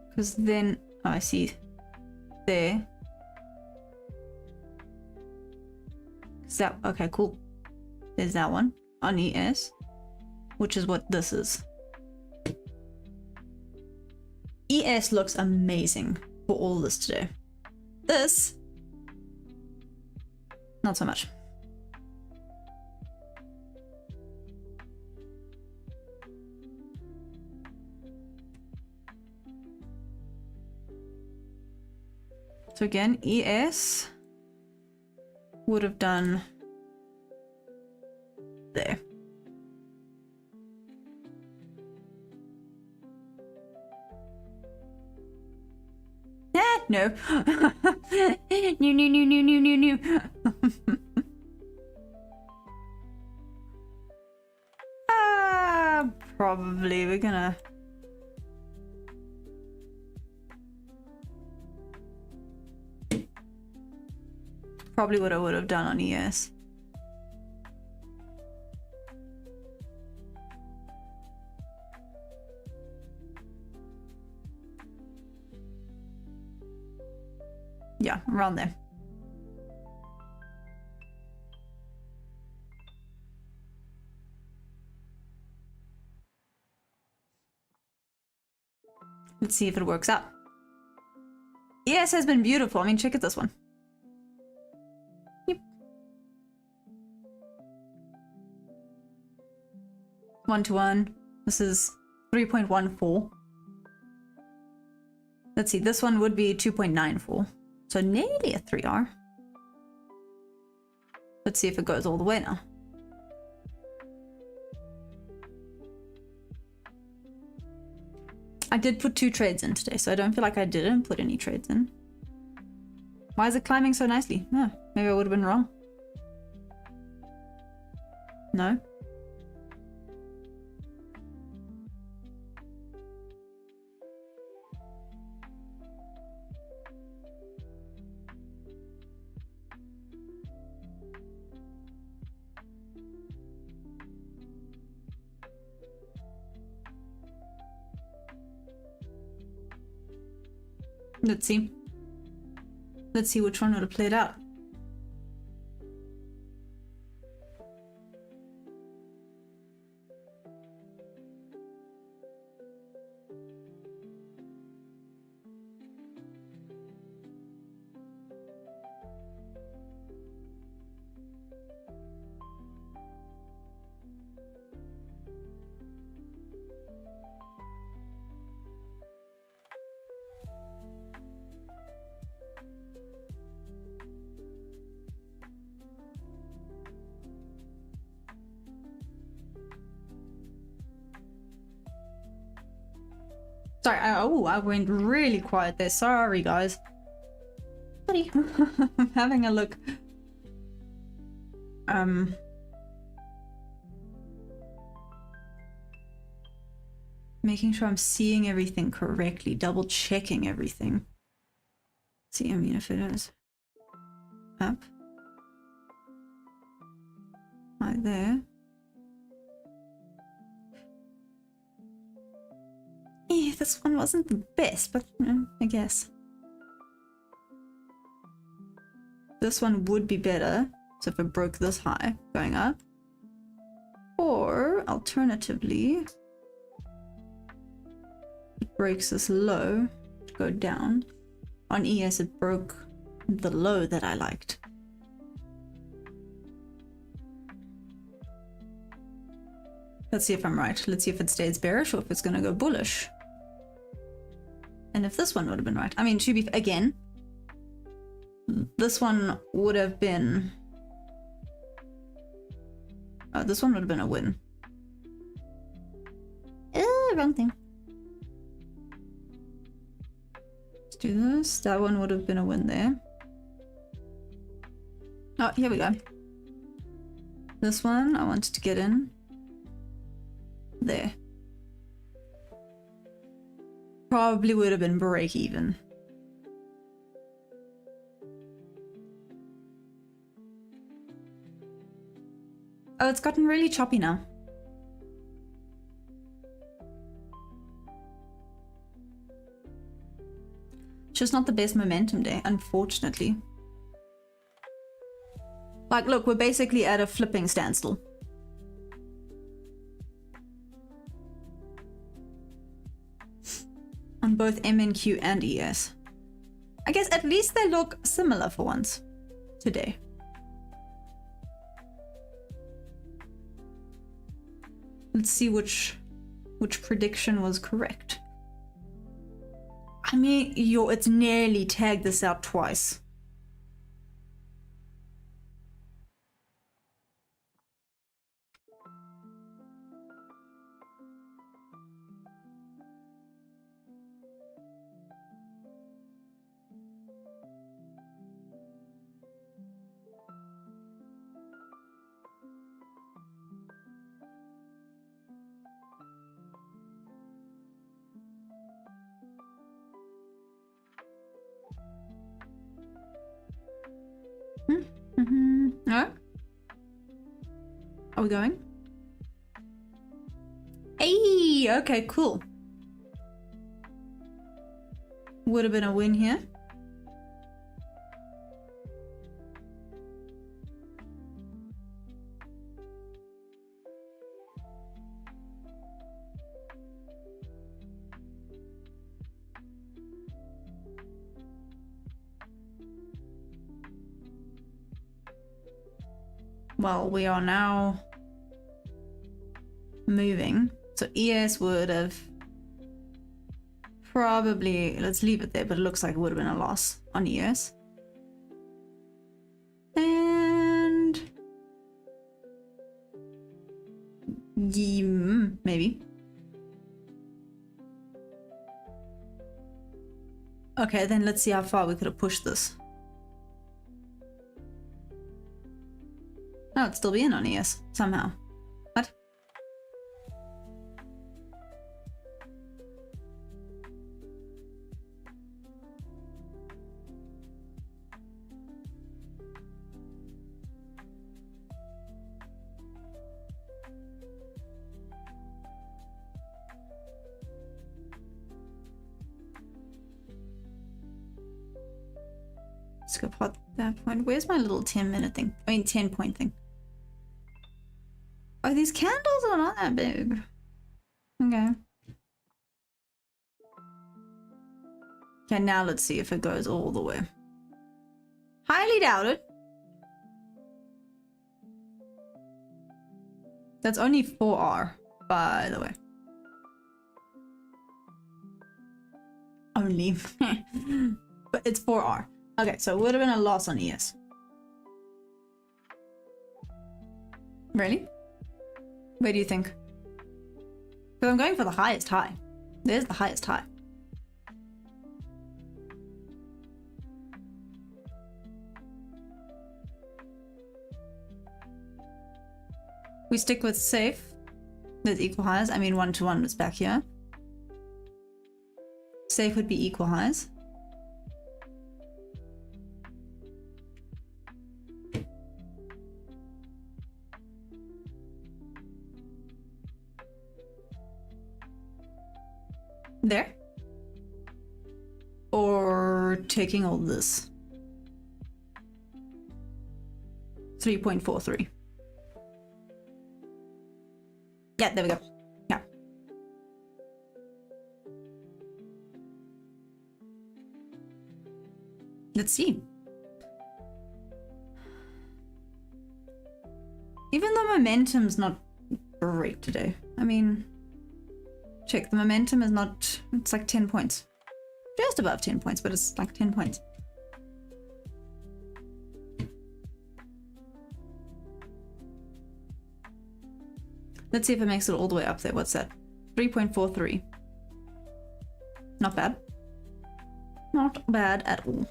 Speaker 1: Because then, oh, I see there. Is that, okay, cool. There's that one on ES, which is what this is. ES looks amazing for all this today. This, not so much. So again, ES would have done there. No. No. Probably we're gonna. Probably what I would have done on ES. Yeah, around there. Let's see if it works out. ES has been beautiful. I mean, check out this one. Yep. 1-to-1. This is 3.14. Let's see, this one would be 2.94. So nearly a 3R. Let's see if it goes all the way now. I did put 2 trades in today, so I don't feel like I didn't put any trades in. Why is it climbing so nicely? No, maybe I would have been wrong. No? Let's see. Let's see which one would have played out. Sorry, I went really quiet there. Sorry, guys. Buddy, I'm having a look. Making sure I'm seeing everything correctly, double checking everything. See, I mean, if it is up, right there. Yeah, this one wasn't the best, but I guess. This one would be better, so if it broke this high, going up. Or, alternatively, it breaks this low, to go down. On ES, it broke the low that I liked. Let's see if I'm right. Let's see if it stays bearish or if it's going to go bullish. And if this one would have been right. I mean, to be again, this one would have been... Oh, this one would have been a win. Wrong thing. Let's do this. That one would have been a win there. Oh, here we go. This one, I wanted to get in. There. Probably would have been break even. Oh, it's gotten really choppy now. Just not the best momentum day, unfortunately. Like, look, we're basically at a flipping standstill. On both MNQ and ES. I guess at least they look similar for once today. Let's see which prediction was correct. I mean, it's nearly tagged this out twice. No? Are we going? Hey, okay, cool. Would have been a win here. Well, we are now moving. So ES would have probably, let's leave it there, but it looks like it would have been a loss on ES. And maybe. Okay, then let's see how far we could have pushed this. Oh, it'd still be in on ES somehow. What? Let's go past that point. Where's my little 10-minute thing? I mean, 10-point thing. Oh, these candles are not that big. Okay. Okay, now let's see if it goes all the way. Highly doubt it. That's only 4R, by the way. Only. But it's 4R. Okay, so it would have been a loss on ES. Really? Where do you think? Because I'm going for the highest high. There's the highest high. We stick with safe. There's equal highs. I mean, 1 to 1 was back here. Safe would be equal highs. There. Or taking all this. 3.43. Yeah, there we go. Yeah. Let's see. Even the momentum's not great today. I mean, check, the momentum is not, it's like 10 points. Just above 10 points, but it's like 10 points. Let's see if it makes it all the way up there. What's that? 3.43. Not bad. Not bad at all.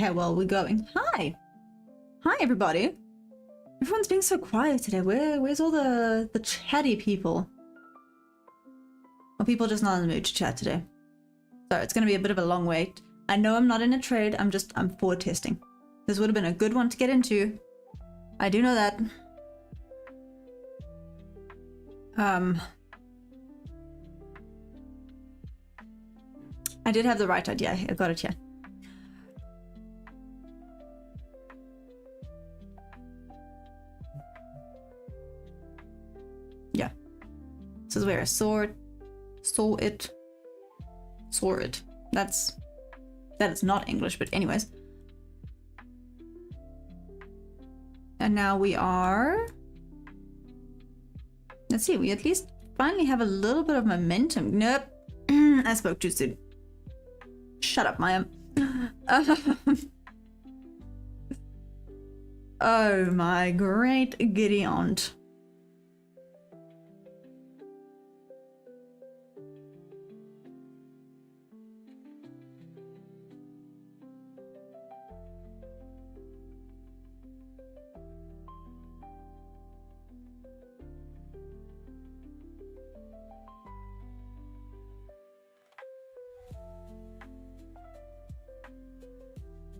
Speaker 1: Okay, well, we're going. Hi! Hi, everybody! Everyone's being so quiet today. Where's all the chatty people? Or people just not in the mood to chat today? Sorry, it's gonna be a bit of a long wait. I know I'm not in a trade, I'm forward testing. This would have been a good one to get into. I do know that. I did have the right idea. I got it here. Yeah. This is where I saw it. That is not English, but anyways. And now we are, let's see, we at least finally have a little bit of momentum. Nope. I spoke too soon. Shut up, Maya. Oh my great giddy aunt.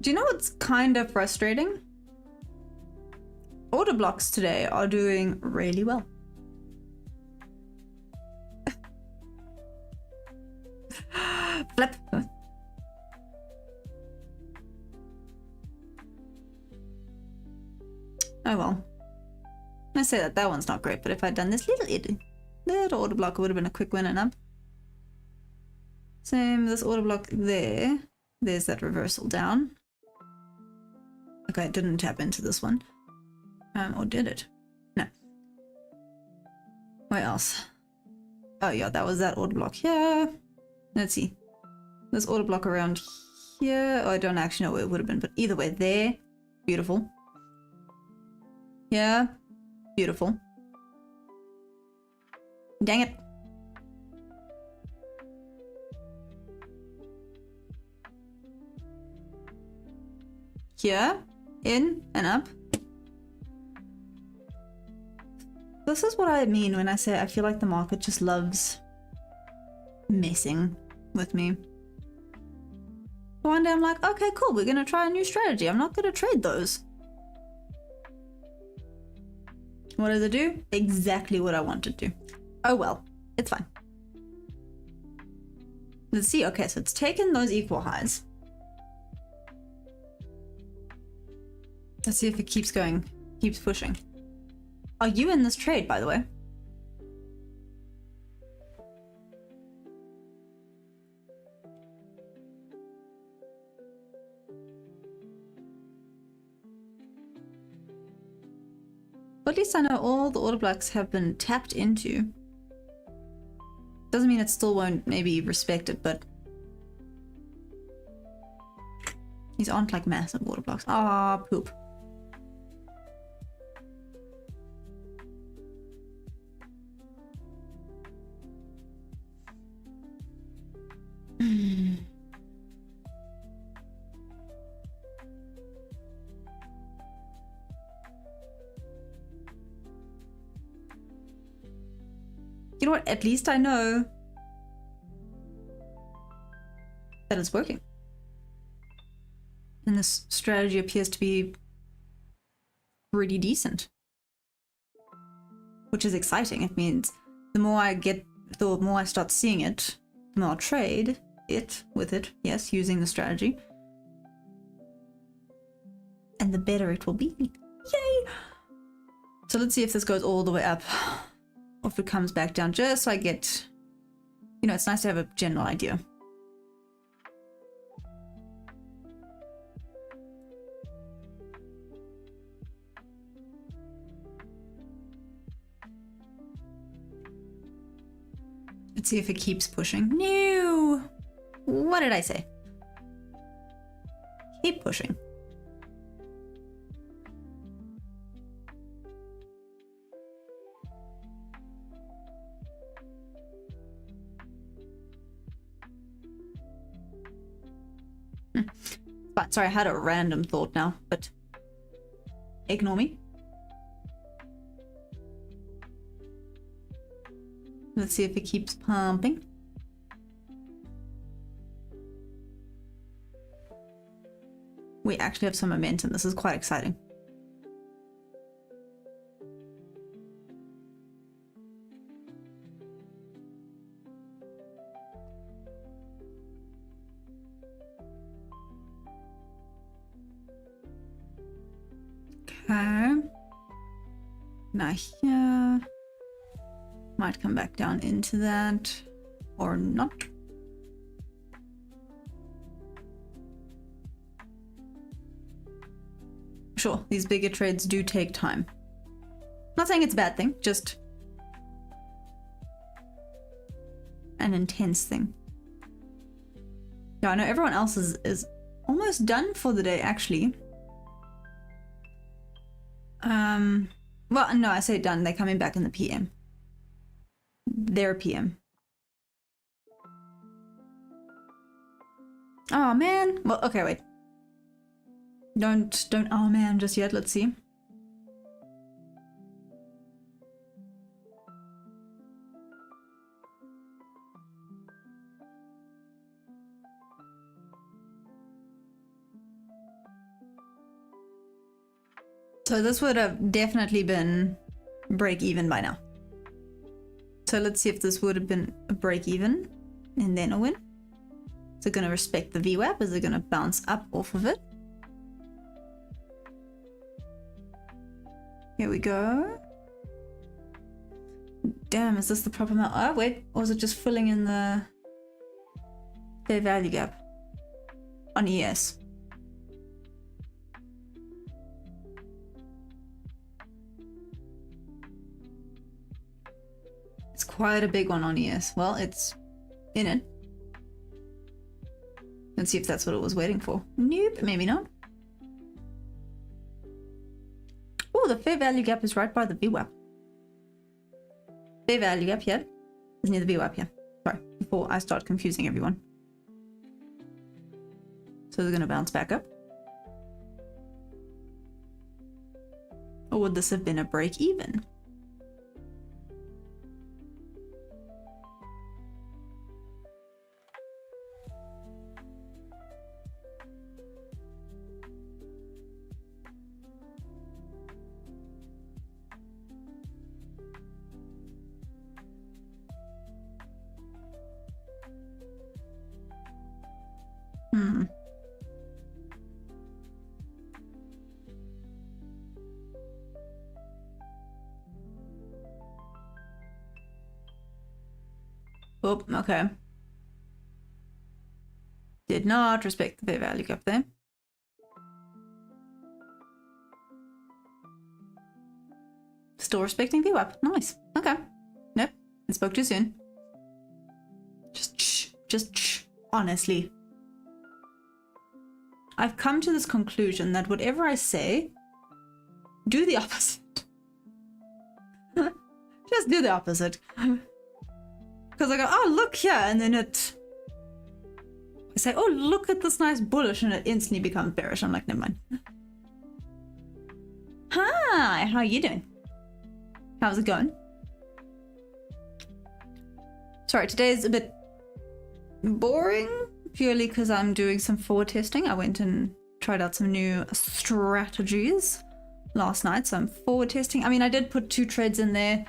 Speaker 1: Do you know what's kind of frustrating? Order blocks today are doing really well. Flip. Oh well. I say that one's not great, but if I'd done this little order block, it would have been a quick win and up. Same, this order block there. There's that reversal down. Okay, it didn't tap into this one. Or did it? No. Where else? Oh yeah, that was that order block here. Let's see. This order block around here. Oh, I don't actually know where it would have been, but either way, there. Beautiful. Yeah. Beautiful. Dang it. Here. In and up. This is what I mean when I say I feel like the market just loves messing with me. One day I'm like, okay, cool, we're gonna try a new strategy. I'm not gonna trade those. What does it do? Exactly what I want it to. Oh well, it's fine. Let's see. Okay, so it's taken those equal highs. Let's see if it keeps going, keeps pushing. Are you in this trade, by the way? Well, at least I know all the order blocks have been tapped into. Doesn't mean it still won't maybe respect it, but These aren't like massive water blocks. Ah, poop. You know what? At least I know that it's working. And this strategy appears to be pretty decent. Which is exciting. It means the more I start seeing it, the more I'll trade with it. Yes, using the strategy. And the better it will be. Yay! So let's see if this goes all the way up. Or if it comes back down, just so I get... You know, it's nice to have a general idea. Let's see if it keeps pushing. No! What did I say? Keep pushing. But sorry, I had a random thought now, but ignore me. Let's see if it keeps pumping. We actually have some momentum. This is quite exciting. Okay. Now here. Might come back down into that. Or not. Sure, these bigger trades do take time. Not saying it's a bad thing, just an intense thing. Yeah, I know everyone else is almost done for the day, actually. Well, no, I say done. They're coming back in the PM. Their PM. Oh man. Well, okay, wait. Don't oh man just yet. Let's see. So this would have definitely been break even by now. So let's see if this would have been a break even and then a win. Is it going to respect the VWAP? Is it going to bounce up off of it? Here we go. Damn, is this the proper amount? Oh wait, or is it just filling in the fair value gap on ES? It's quite a big one on ES. Well, it's in it. Let's see if that's what it was waiting for. Nope, maybe not. Oh, the fair value gap is right by the VWAP. Fair value gap here is near the VWAP here. Sorry, before I start confusing everyone. So they're going to bounce back up. Or would this have been a break even? Oh, okay. Did not respect the fair value gap there. Still respecting VWAP. Nice. Okay. Nope. I spoke too soon. Just shh. Honestly. I've come to this conclusion that whatever I say, do the opposite. Just do the opposite. Because I go, oh, look here, and then I say, oh, look at this nice bullish, and it instantly becomes bearish. I'm like, never mind. Hi, how are you doing? How's it going? Sorry, today is a bit boring, purely because I'm doing some forward testing. I went and tried out some new strategies last night, so I'm forward testing. I mean, I did put 2 trades in there.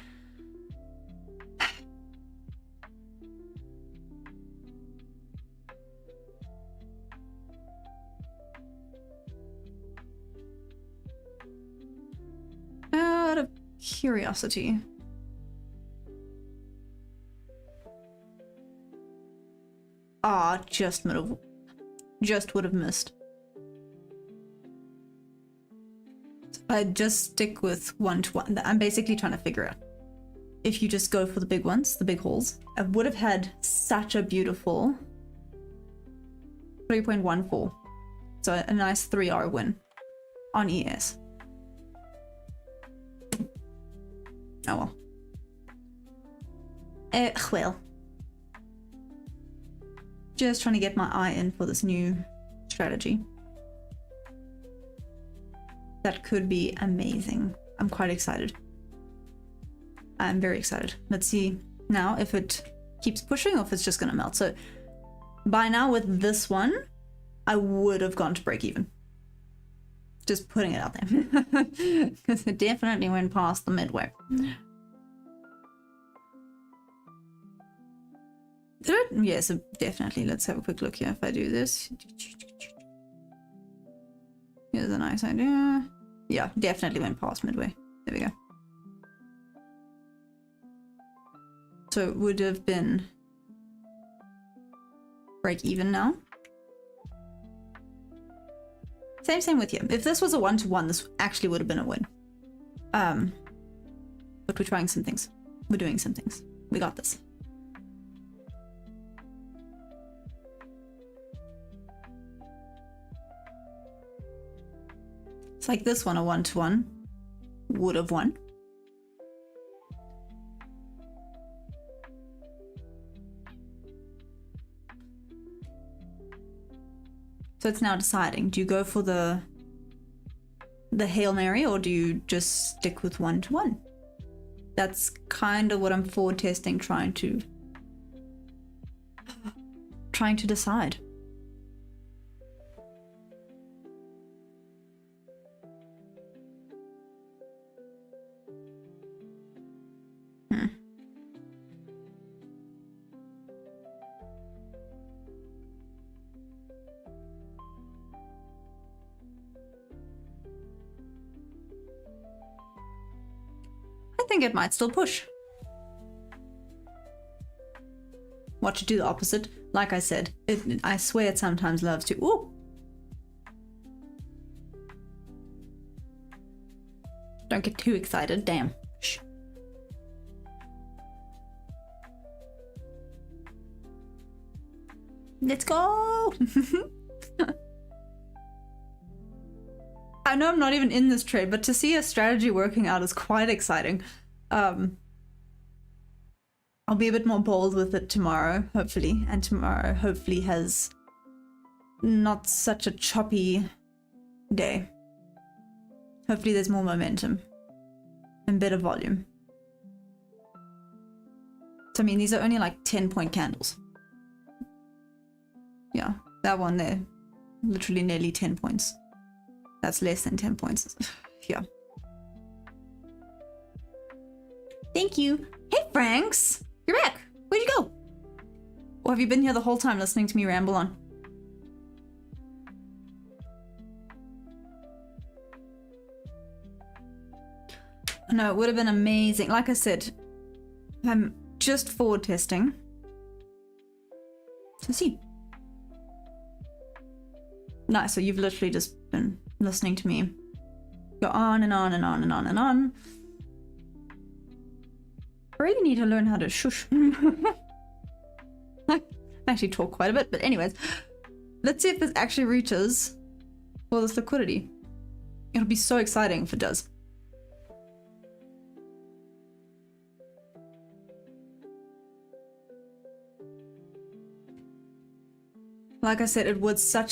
Speaker 1: Out of curiosity. Ah, just would have missed. I just stick with 1-to-1. I'm basically trying to figure out if you just go for the big ones, the big hauls. I would have had such a beautiful 3.14. So a nice 3R win on ES. Oh well. Well. Just trying to get my eye in for this new strategy. That could be amazing. I'm quite excited. I'm very excited. Let's see now if it keeps pushing or if it's just gonna melt. So by now with this one, I would have gone to break even. Just putting it out there. Because it definitely went past the midway. Did it? Yes, definitely. Let's have a quick look here. If I do this. Here's a nice idea. Yeah, definitely went past midway. There we go. So it would have been break even now. Same with you. If this was a 1-to-1, this actually would have been a win. But we're trying some things. We're doing some things. We got this. It's like this one, a 1-to-1 would have won. So it's now deciding, do you go for the Hail Mary or do you just stick with 1-to-1? That's kind of what I'm forward testing, trying to decide. I think it might still push. Watch it do the opposite. Like I said, I swear it sometimes loves to. Ooh. Don't get too excited. Damn. Shh. Let's go. I know I'm not even in this trade, but to see a strategy working out is quite exciting. I'll be a bit more bold with it tomorrow, hopefully. And tomorrow hopefully has not such a choppy day. Hopefully there's more momentum and better volume. So I mean, these are only like 10-point candles. Yeah, that one there, literally nearly 10 points. That's less than 10 points. Yeah. Thank you. Hey, Franks! You're back! Where'd you go? Or have you been here the whole time listening to me ramble on? No, it would have been amazing. Like I said, I'm just forward testing. So see. Nice, so you've literally just been listening to me go on and on and on and on and on. I really need to learn how to shush. I actually talk quite a bit, but anyways, let's see if this actually reaches all this liquidity. It'll be so exciting if it does. Like I said, it was such